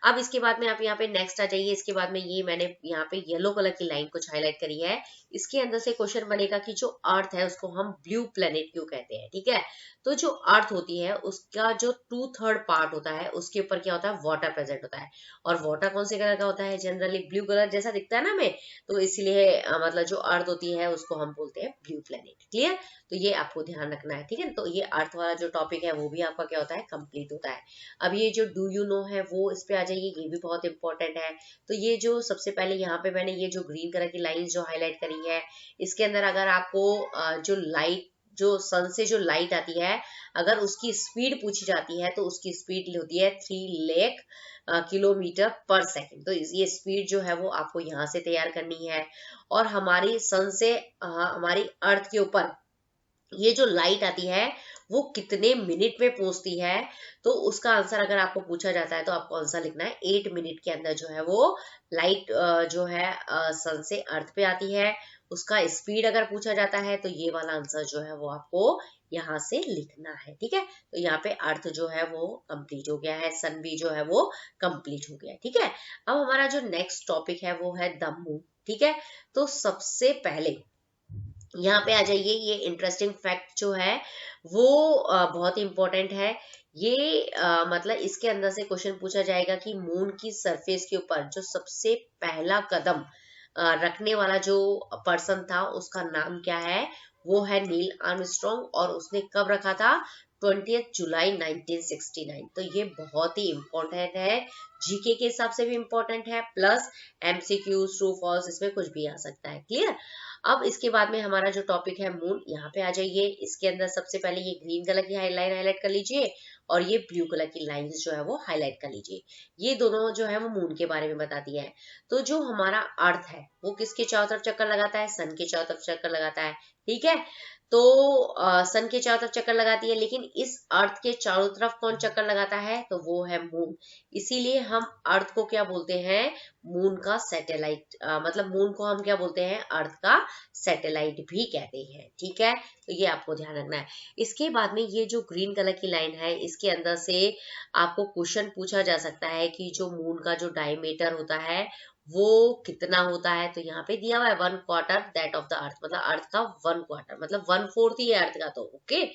अब इसके बाद में आप यहाँ पे नेक्स्ट आ जाइए। इसके बाद में ये मैंने यहाँ पे येलो कलर की लाइन कुछ हाईलाइट करी है, इसके अंदर से क्वेश्चन बनेगा कि जो अर्थ है उसको हम ब्लू प्लेनेट क्यों कहते हैं। ठीक है, तो जो अर्थ होती है उसका जो 2/3 पार्ट होता है उसके ऊपर क्या होता है, वाटर प्रेजेंट होता है। और वाटर कौन से कलर का होता है, जनरली ब्लू कलर जैसा दिखता है ना हमें, तो इसलिए मतलब जो अर्थ होती है उसको हम बोलते हैं ब्लू प्लेनेट। क्लियर, तो ये आपको ध्यान रखना है, ठीक है। तो ये अर्थ वाला जो टॉपिक है वो भी आपका क्या होता है, कंप्लीट होता है। अब ये जो डू यू नो है वो इस पे आ जाइए, ये भी बहुत इंपॉर्टेंट है। तो ये जो सबसे पहले यहाँ पे मैंने ये जो ग्रीन कलर की लाइन जो हाईलाइट करी है, इसके अंदर अगर आपको जो लाइट, जो सन से जो लाइट आती है, अगर उसकी स्पीड पूछी जाती है तो उसकी स्पीड होती है 3 लाख किलोमीटर पर सेकंड। तो ये स्पीड जो है वो आपको यहाँ से तैयार करनी है। और हमारी सन से हमारी अर्थ के ऊपर ये जो लाइट आती है वो कितने मिनट में पहुंचती है, तो उसका आंसर अगर आपको पूछा जाता है तो आपको आंसर लिखना है 8 मिनट के अंदर जो है वो लाइट जो है सन से अर्थ पे आती है। उसका स्पीड अगर पूछा जाता है तो ये वाला आंसर जो है वो आपको यहाँ से लिखना है, ठीक है। तो यहाँ पे अर्थ जो है वो कंप्लीट हो गया है, सन भी जो है वो कंप्लीट हो गया है, ठीक है। अब हमारा जो नेक्स्ट टॉपिक है वो है द मून, ठीक है। तो सबसे पहले यहाँ पे आ जाइए, ये इंटरेस्टिंग फैक्ट जो है वो बहुत इंपॉर्टेंट है। ये मतलब इसके अंदर से क्वेश्चन पूछा जाएगा कि मून की सरफेस के ऊपर जो सबसे पहला कदम रखने वाला जो पर्सन था उसका नाम क्या है, वो है नील आर्मस्ट्रॉन्ग, और उसने कब रखा था, 20 जुलाई 1969। तो ये बहुत ही इंपॉर्टेंट है, जीके के हिसाब से भी इंपॉर्टेंट है, प्लस एमसीक्यू ट्रू फॉल्स इसमें कुछ भी आ सकता है, क्लियर। अब इसके बाद में हमारा जो टॉपिक है मून, यहाँ पे आ जाइए। इसके अंदर सबसे पहले ये ग्रीन कलर की लाइन हाईलाइट कर लीजिए और ये ब्लू कलर की लाइंस जो है वो हाईलाइट कर लीजिए। ये दोनों जो है वो मून के बारे में बताती है। तो जो हमारा अर्थ है वो किसके चारों तरफ चक्कर लगाता है, सन के चारों तरफ चक्कर लगाता है, ठीक है। तो सन के चारों तरफ चक्कर लगाती है, लेकिन इस अर्थ के चारों तरफ कौन चक्कर लगाता है, तो वो है मून। इसीलिए हम अर्थ को क्या बोलते हैं, मून का सैटेलाइट, मतलब मून को हम क्या बोलते हैं, अर्थ का सैटेलाइट भी कहते हैं, ठीक है। तो ये आपको ध्यान रखना है। इसके बाद में ये जो ग्रीन कलर की लाइन है, इसके अंदर से आपको क्वेश्चन पूछा जा सकता है कि जो मून का जो डायमीटर होता है वो कितना होता है। तो यहाँ पे दिया हुआ है 1/4 दैट ऑफ द अर्थ, मतलब अर्थ का 1/4, मतलब 1/4 ही है अर्थ का, तो ओके।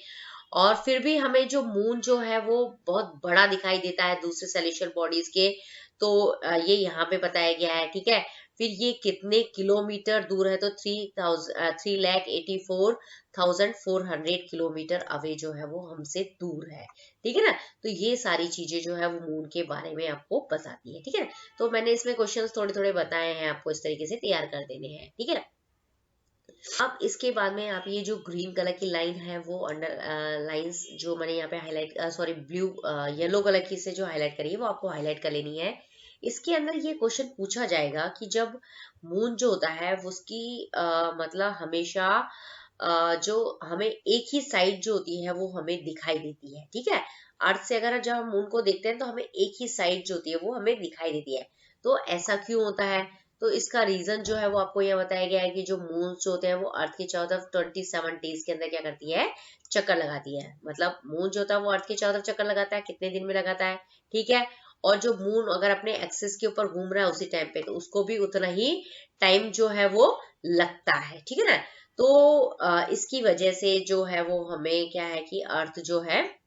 और फिर भी हमें जो मून जो है वो बहुत बड़ा दिखाई देता है दूसरे सेलेस्टियल बॉडीज के, तो ये यहाँ पे बताया गया है, ठीक है। फिर ये कितने किलोमीटर दूर है, तो 3,84,400 किलोमीटर अवे जो है वो हमसे दूर है, ठीक है ना। तो ये सारी चीजें जो है वो मून के बारे में आपको बताती है, ठीक है। तो मैंने इसमें क्वेश्चंस थोड़े थोड़े बताए हैं, आपको इस तरीके से तैयार कर देने हैं, ठीक है। अब इसके बाद में आप ये जो ग्रीन कलर की लाइन है वो अंडर लाइंस जो मैंने यहाँ पे highlight, sorry blue yellow colour की से जो हाईलाइट करी है वो आपको हाईलाइट कर लेनी है। इसके अंदर ये क्वेश्चन पूछा जाएगा कि जब मून जो होता है उसकी मतलब हमेशा जो हमें एक ही साइड जो होती है वो हमें दिखाई देती है, ठीक है। अर्थ से अगर जब हम मून को देखते हैं तो हमें एक ही साइड जो होती है वो हमें दिखाई देती है। तो ऐसा क्यों होता है, तो इसका रीजन जो है वो आपको यह बताया गया है कि जो मून जो होते हैं वो अर्थ के चारों तरफ 27 डेज के अंदर क्या करती है, चक्कर लगाती है। मतलब मून जो होता है वो अर्थ के चारों तरफ चक्कर लगाता है, कितने दिन में लगाता है, ठीक है। और जो मून अगर अपने एक्सिस के ऊपर घूम रहा है उसी टाइम पे, तो उसको भी उतना ही टाइम जो है वो लगता है, ठीक है ना। तो इसकी वजह से जो है वो हमें क्या है कि अर्थ जो है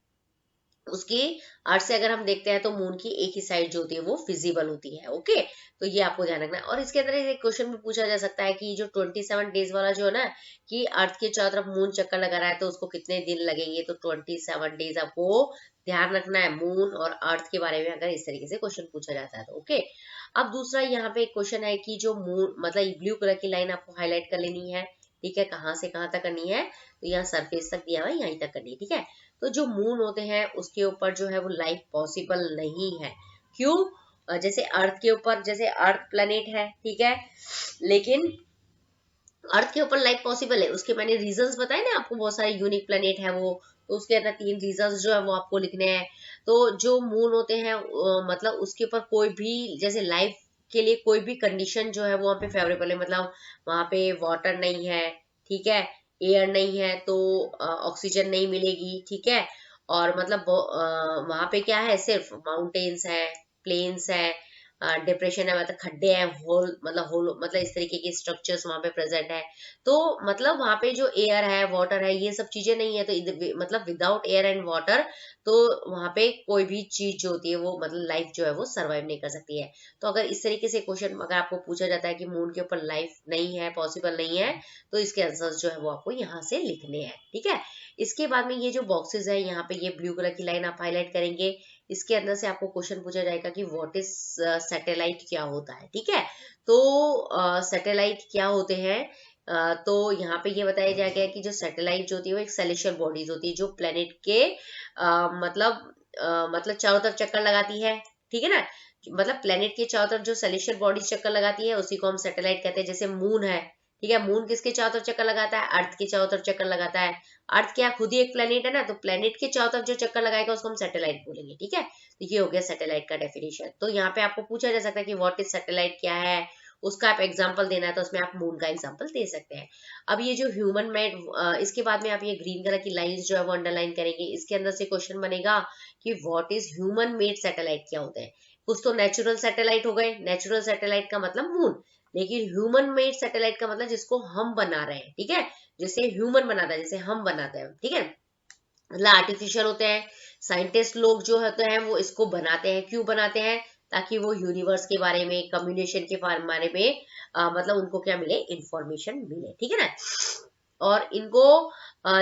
उसकी, अर्थ से अगर हम देखते हैं तो मून की एक ही साइड जो होती है वो विजिबल होती है, ओके। तो ये आपको ध्यान रखना है। और इसके अंदर एक क्वेश्चन भी पूछा जा सकता है कि जो 27 डेज वाला जो है ना, कि अर्थ के चारों तरफ मून चक्कर लगा रहा है तो उसको कितने दिन लगेंगे, तो 27 डेज आपको ध्यान रखना है मून और अर्थ के बारे में, अगर इस तरीके से क्वेश्चन पूछा जाता है तो ओके। अब दूसरा यहाँ पे एक क्वेश्चन है कि जो मून, मतलब ब्लू कलर की लाइन आपको हाईलाइट कर लेनी है, ठीक है। कहाँ से कहाँ तक करनी है, तो यहाँ सरफेस तक दिया हुआ है, यहीं तक करनी है, ठीक है। तो जो मून होते हैं उसके ऊपर जो है वो लाइफ पॉसिबल नहीं है, क्यों, जैसे अर्थ के ऊपर, जैसे अर्थ प्लेनेट है, ठीक है, लेकिन अर्थ के ऊपर लाइफ पॉसिबल है, उसके मैंने रीजंस बताए ना आपको, बहुत सारे यूनिक प्लेनेट है वो, तो उसके अंदर 3 रीजंस जो है वो आपको लिखने हैं। तो जो मून होते हैं मतलब उसके ऊपर कोई भी जैसे लाइफ के लिए कोई भी कंडीशन जो है वो वहाँ पे फेवरेबल है, मतलब वहाँ पे वाटर नहीं है, ठीक है, एयर नहीं है, तो ऑक्सीजन नहीं मिलेगी, ठीक है। और मतलब वहाँ पे क्या है, सिर्फ माउंटेन्स है, प्लेन्स है, डिप्रेशन है, मतलब खड्डे हैं, होल मतलब इस तरीके के स्ट्रक्चर्स वहां पे प्रेजेंट है। तो मतलब वहां पे जो एयर है, वाटर है, ये सब चीजें नहीं है, तो मतलब विदाउट एयर एंड वाटर तो वहां पे कोई भी चीज जो होती है वो मतलब लाइफ जो है वो सर्वाइव नहीं कर सकती है। तो अगर इस तरीके से क्वेश्चन अगर आपको पूछा जाता है कि मून के ऊपर लाइफ नहीं है, पॉसिबल नहीं है, तो इसके आंसर्स जो है वो आपको यहाँ से लिखने हैं, ठीक है। इसके बाद में ये जो बॉक्सेस है, यहाँ पे ये ब्लू कलर की लाइन आप हाईलाइट करेंगे। इसके अंदर से आपको क्वेश्चन पूछा जाएगा कि व्हाट इज सैटेलाइट, क्या होता है, ठीक है। तो सैटेलाइट क्या होते हैं, तो यहाँ पे ये बताया जाएगा कि जो सैटेलाइट जो होती है वो एक सेलेस्टियल बॉडीज होती है जो प्लेनेट के मतलब चारों तरफ चक्कर लगाती है, ठीक है ना। मतलब प्लेनेट के चारों तरफ जो सेलेस्टियल बॉडीज चक्कर लगाती है उसी को हम सैटेलाइट कहते हैं। जैसे मून है, ठीक है, मून किसके चारों तरफ चक्कर लगाता है, अर्थ के चारों तरफ चक्कर लगाता है। अर्थ क्या खुद ही एक प्लेनेट है ना, तो प्लेनेट के चारों तरफ जो चक्कर लगाएगा उसको हम सैटेलाइट बोलेंगे, ठीक है। तो ये हो गया सैटेलाइट का डेफिनेशन। तो यहाँ पे आपको पूछा जा सकता है कि व्हाट इज सैटेलाइट, क्या है, उसका आप एग्जाम्पल देना है तो उसमें आप मून का एग्जाम्पल दे सकते हैं। अब ये जो ह्यूमन मेड, इसके बाद में आप ये ग्रीन कलर की लाइंस जो है वो अंडरलाइन करेंगे। इसके अंदर से क्वेश्चन बनेगा कि what is human made satellite, क्या होते हैं। कुछ तो नेचुरल सैटेलाइट हो गए, नेचुरल सैटेलाइट का मतलब मून, लेकिन ह्यूमन मेड सैटेलाइट का मतलब जिसको हम बना रहे हैं, ठीक है, जैसे ह्यूमन बनाता है, जैसे हम बनाते हैं, ठीक है, मतलब आर्टिफिशियल होते हैं। साइंटिस्ट लोग जो होते हैं वो इसको बनाते हैं, क्यों बनाते हैं, ताकि वो यूनिवर्स के बारे में, कम्युनिकेशन के बारे में मतलब उनको क्या मिले, इंफॉर्मेशन मिले, ठीक है ना। और इनको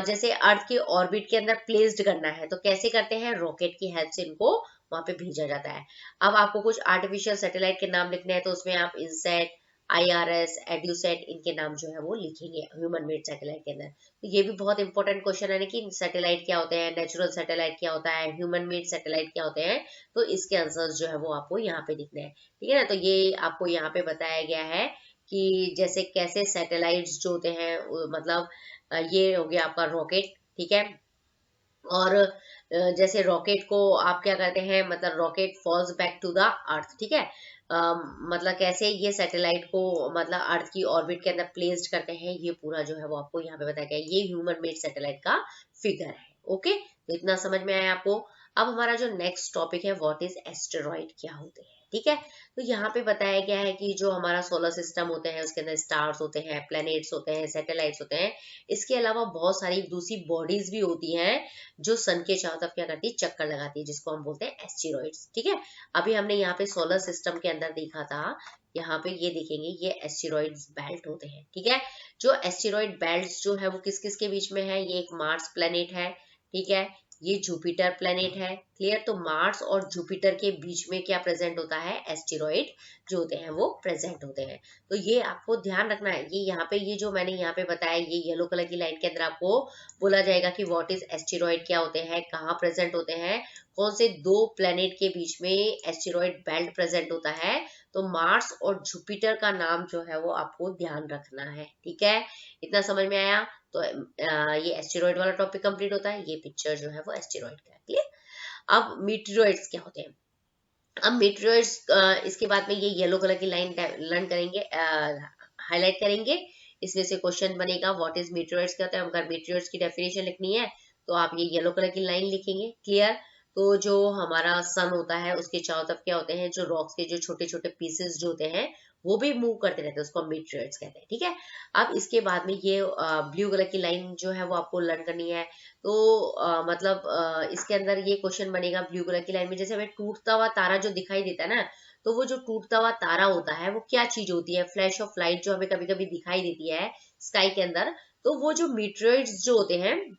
जैसे अर्थ के ऑर्बिट के अंदर प्लेस्ड करना है तो कैसे करते हैं, रॉकेट की हेल्प से इनको वहां पे भेजा जाता है। अब आपको कुछ आर्टिफिशियल सैटेलाइट के नाम लिखने हैं तो उसमें आप इनसेट, IRS, एड्यूसेट, इनके नाम जो है वो लिखेंगे ह्यूमन मेड सैटेलाइट के अंदर। तो ये भी बहुत इंपॉर्टेंट क्वेश्चन है ना कि सैटेलाइट क्या होते हैं, नेचुरल सैटेलाइट क्या होता है, ह्यूमन मेड सैटेलाइट क्या होते हैं। तो इसके आंसर्स जो है वो आपको यहाँ पे लिखने हैं, ठीक है ना। तो ये आपको यहाँ पे बताया गया है कि जैसे कैसे सैटेलाइट्स जो होते हैं मतलब ये हो गया आपका रॉकेट, ठीक है। और जैसे रॉकेट को आप क्या करते हैं, मतलब rocket falls back to the earth, ठीक है। मतलब कैसे ये सैटेलाइट को मतलब अर्थ की ऑर्बिट के अंदर प्लेस्ड करते हैं, ये पूरा जो है वो आपको यहाँ पे बताया गया है। ये ह्यूमन मेड सैटेलाइट का फिगर है, ओके। तो इतना समझ में आया आपको। अब हमारा जो नेक्स्ट टॉपिक है, व्हाट इज एस्टेरॉइड, क्या होते हैं, ठीक है। तो यहाँ पे बताया गया है कि जो हमारा सोलर सिस्टम होते हैं उसके अंदर स्टार्स होते हैं, प्लैनेट्स होते हैं, सैटेलाइट्स होते हैं। इसके अलावा बहुत सारी दूसरी बॉडीज भी होती हैं जो सन के चारों तरफ क्या करती है, चक्कर लगाती है, जिसको हम बोलते हैं एस्टेरॉइड्स, ठीक है। अभी हमने यहाँ पे सोलर सिस्टम के अंदर देखा था, यहाँ पे ये देखेंगे ये एस्टेरॉइड्स बेल्ट होते हैं, ठीक है। जो एस्टेरॉइड बेल्ट्स जो है वो किस किस के बीच में है, ये एक मार्स प्लेनेट है, ठीक है, ये जुपिटर प्लेनेट है, क्लियर। तो मार्स और जुपिटर के बीच में क्या प्रेजेंट होता है, एस्टेरॉइड जो होते हैं वो प्रेजेंट होते हैं। तो ये आपको ध्यान रखना है। ये यहाँ पे ये जो मैंने यहाँ पे बताया, ये येलो कलर की लाइन के अंदर आपको बोला जाएगा कि व्हाट इज एस्टेरॉइड, क्या होते हैं, कहाँ प्रेजेंट होते हैं, कौन से दो प्लेनेट के बीच में एस्टेरॉइड बेल्ट प्रेजेंट होता है। तो मार्स और जुपिटर का नाम जो है वो आपको ध्यान रखना है, ठीक है। इतना समझ में आया। तो ये एस्टेरॉइड वाला टॉपिक कंप्लीट होता है। ये पिक्चर जो है वो एस्टेरॉइड का है, क्लियर। अब मीटेरॉइड्स क्या होते हैं। अब मीटेरॉइड्स इसके बाद में ये येलो कलर की लाइन लर्न करेंगे, हाईलाइट करेंगे। इसमें से क्वेश्चन बनेगा व्हाट इज मीटेरॉइड्स, क्या होता है। अगर मीटेरॉइड्स की डेफिनेशन लिखनी है तो आप ये येलो कलर की लाइन लिखेंगे, क्लियर। तो जो हमारा सन होता है उसके चारों तरफ क्या होते हैं, जो रॉक्स के जो छोटे छोटे पीसेस जो होते हैं वो भी मूव करते रहते हैं, उसको हम मीटेरॉइड्स कहते हैं, ठीक है। अब इसके बाद में ये ब्लू कलर की लाइन जो है वो आपको लर्न करनी है। तो मतलब इसके अंदर ये क्वेश्चन बनेगा ब्लू कलर की लाइन में, जैसे हमें टूटता हुआ तारा जो दिखाई देता है ना, तो वो जो टूटता हुआ तारा होता है वो क्या चीज होती है, फ्लैश ऑफ लाइट जो हमें कभी कभी दिखाई देती है स्काई के अंदर। तो वो जो मीटेरॉइड्स जो होते हैं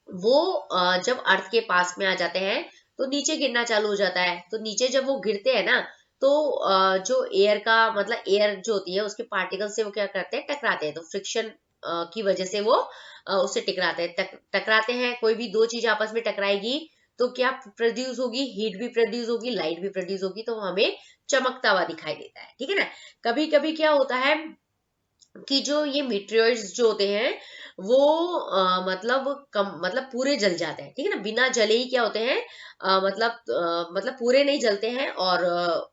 वो जब अर्थ के पास में आ जाते हैं तो नीचे गिरना चालू हो जाता है। तो नीचे जब वो गिरते हैं ना, तो जो एयर का मतलब एयर जो होती है उसके पार्टिकल से वो क्या करते हैं, टकराते हैं। तो फ्रिक्शन की वजह से वो उससे टकराते हैं, टकराते हैं। कोई भी दो चीज आपस में टकराएगी तो क्या प्रोड्यूस होगी, हीट भी प्रोड्यूस होगी, लाइट भी प्रोड्यूस होगी, तो हमें चमकता हुआ दिखाई देता है, ठीक है ना। कभी कभी क्या होता है कि जो ये मीटेरॉइड्स जो होते हैं वो मतलब पूरे जल जाते हैं, ठीक है ना। बिना जले ही क्या होते हैं, मतलब पूरे नहीं जलते हैं, और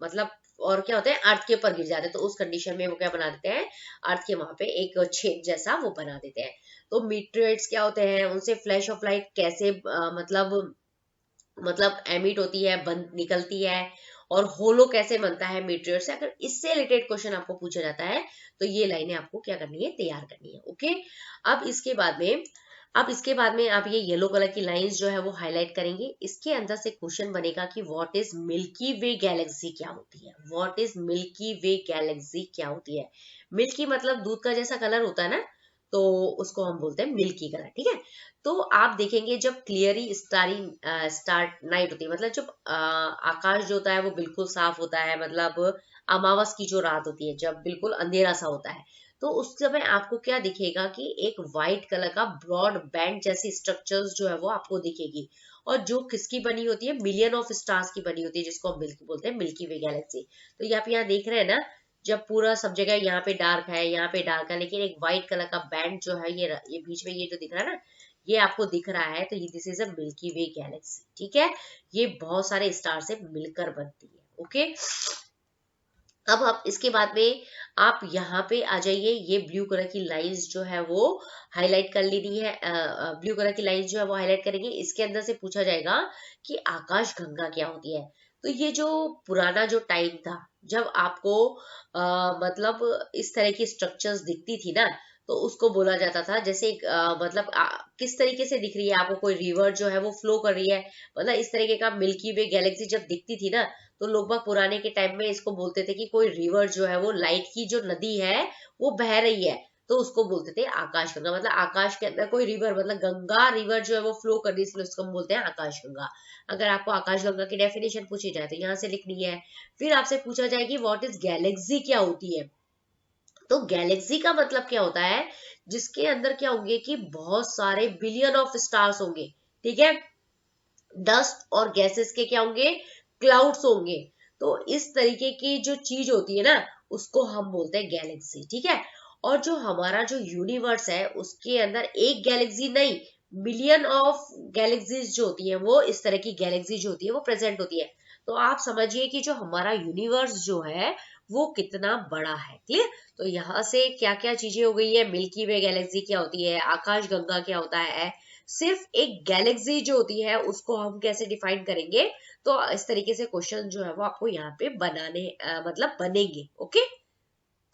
मतलब और क्या होते हैं, अर्थ के ऊपर गिर जाते हैं। तो उस कंडीशन में वो क्या बना देते हैं, अर्थ के वहां पे एक छेद जैसा वो बना देते हैं। तो मीटेरॉइड्स क्या होते हैं, उनसे फ्लैश ऑफ लाइट कैसे मतलब एमिट होती है, बन निकलती है, और होलो कैसे बनता है मीटियोर से, अगर इससे रिलेटेड क्वेश्चन आपको पूछा जाता है तो ये लाइनें आपको क्या करनी है, तैयार करनी है। ओके, अब इसके बाद में आप ये येलो कलर की लाइंस जो है वो हाईलाइट करेंगे। इसके अंदर से क्वेश्चन बनेगा कि what is milky way Galaxy क्या होती है, what is milky way Galaxy क्या होती है। मिल्की मतलब दूध का जैसा कलर होता है ना, तो उसको हम बोलते हैं मिल्की कलर, ठीक है। तो आप देखेंगे जब क्लियरी स्टार्ट नाइट होती है, मतलब जब आकाश जो होता है वो बिल्कुल साफ होता है, मतलब अमावस की जो रात होती है जब बिल्कुल अंधेरा सा होता है, तो उस समय आपको क्या दिखेगा कि एक व्हाइट कलर का ब्रॉड बैंड जैसी स्ट्रक्चर्स जो है वो आपको दिखेगी, और जो किसकी बनी होती है, मिलियन ऑफ स्टार्स की बनी होती है, जिसको हम मिल्की बोलते हैं, मिल्की वे गैलेक्सी। तो ये आप यहाँ देख रहे हैं ना, जब पूरा सब जगह यहाँ पे डार्क है, यहाँ पे डार्क है, लेकिन एक व्हाइट कलर का बैंड जो है ये बीच में ये जो दिख रहा है ना, ये आपको दिख रहा है, तो ये this is a milky way Galaxy, ठीक है। ये बहुत सारे स्टार से मिलकर बनती है। ओके, अब आप इसके बाद में आप यहाँ पे आ जाइए, ये ब्लू कलर की लाइंस जो है वो हाईलाइट कर लेनी है, ब्लू कलर की लाइंस जो है वो हाईलाइट करेंगे। इसके अंदर से पूछा जाएगा कि आकाश गंगा क्या होती है। तो ये जो पुराना जो टाइम था, जब आपको मतलब इस तरह की स्ट्रक्चर्स दिखती थी ना, तो उसको बोला जाता था, जैसे मतलब किस तरीके से दिख रही है आपको, कोई रिवर जो है वो फ्लो कर रही है, मतलब इस तरीके का मिल्की वे गैलेक्सी जब दिखती थी ना, तो लोग बाग पुराने के टाइम में इसको बोलते थे कि कोई रिवर जो है वो लाइट की जो नदी है वो बह रही है, तो उसको बोलते थे आकाशगंगा। मतलब आकाश के अंदर कोई रिवर, मतलब गंगा रिवर जो है वो फ्लो कर रही है, इसलिए उसको हम बोलते हैं आकाशगंगा। अगर आपको आकाशगंगा की डेफिनेशन पूछी जाए तो यहाँ से लिखनी है। फिर आपसे पूछा जाए कि व्हाट इज गैलेक्सी क्या होती है, तो गैलेक्सी का मतलब क्या होता है, जिसके अंदर क्या होंगे कि बहुत सारे बिलियन ऑफ स्टार्स होंगे, ठीक है। डस्ट और गैसेस के क्या होंगे, क्लाउड्स होंगे। तो इस तरीके की जो चीज होती है ना, उसको हम बोलते हैं गैलेक्सी, ठीक है। और जो हमारा जो यूनिवर्स है उसके अंदर एक गैलेक्सी नहीं, मिलियन ऑफ गैलेक्सीज जो होती है, वो इस तरह की गैलेक्सी जो होती है वो प्रेजेंट होती है। तो आप समझिए कि जो हमारा यूनिवर्स जो है वो कितना बड़ा है। क्लियर, तो यहाँ से क्या क्या चीजें हो गई है, मिल्की वे गैलेक्सी क्या होती है, आकाश गंगा क्या होता है, सिर्फ एक गैलेक्सी जो होती है उसको हम कैसे डिफाइन करेंगे। तो इस तरीके से क्वेश्चन जो है वो आपको यहाँ पे बनाने मतलब बनेंगे। ओके,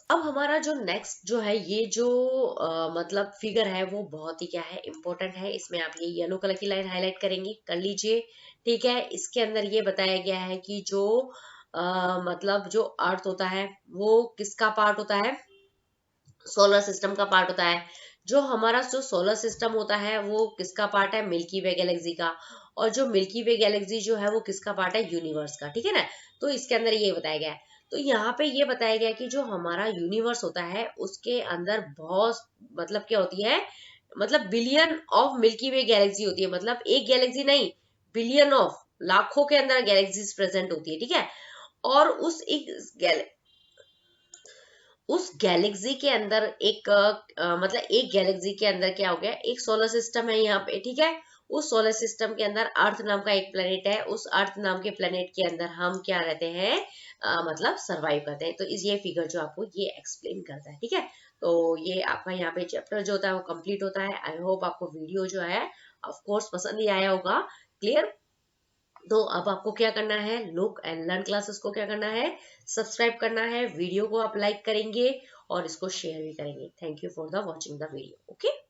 अब हमारा जो नेक्स्ट जो है, ये जो मतलब फिगर है वो बहुत ही क्या है, इंपॉर्टेंट है। इसमें आप ये येलो कलर की लाइन हाईलाइट करेंगे, कर लीजिए, ठीक है। इसके अंदर ये बताया गया है कि जो मतलब जो अर्थ होता है वो किसका पार्ट होता है, सोलर सिस्टम का पार्ट होता है। जो हमारा जो सोलर सिस्टम होता है वो किसका पार्ट है, मिल्की वे गैलेक्सी का। और जो मिल्की वे गैलेक्सी जो है वो किसका पार्ट है, यूनिवर्स का, ठीक है ना। तो इसके अंदर ये बताया गया है। तो यहाँ पे ये बताया गया कि जो हमारा यूनिवर्स होता है उसके अंदर बहुत मतलब क्या होती है, मतलब billion of milky way Galaxy होती है, मतलब एक गैलेक्सी नहीं, बिलियन ऑफ, लाखों के अंदर गैलेक्सीज प्रेजेंट होती है, ठीक है। और उस गैलेक्सी के अंदर एक मतलब एक गैलेक्सी के अंदर क्या हो गया, एक सोलर सिस्टम है यहाँ पे, ठीक है। उस सोलर सिस्टम के अंदर अर्थ नाम का एक प्लेनेट है, उस अर्थ नाम के प्लेनेट के अंदर हम क्या रहते हैं, मतलब सरवाइव करते हैं। तो इस ये फिगर जो आपको ये एक्सप्लेन करता है, ठीक है। तो ये आपका यहाँ पे चैप्टर जो होता है वो कंप्लीट होता है। आई होप आपको वीडियो जो है ऑफ कोर्स पसंद ही आया होगा। क्लियर, तो अब आपको क्या करना है, लुक एंड लर्न क्लासेस को क्या करना है, सब्सक्राइब करना है, वीडियो को आप लाइक करेंगे और इसको शेयर भी करेंगे। Thank you for the watching the video. Okay.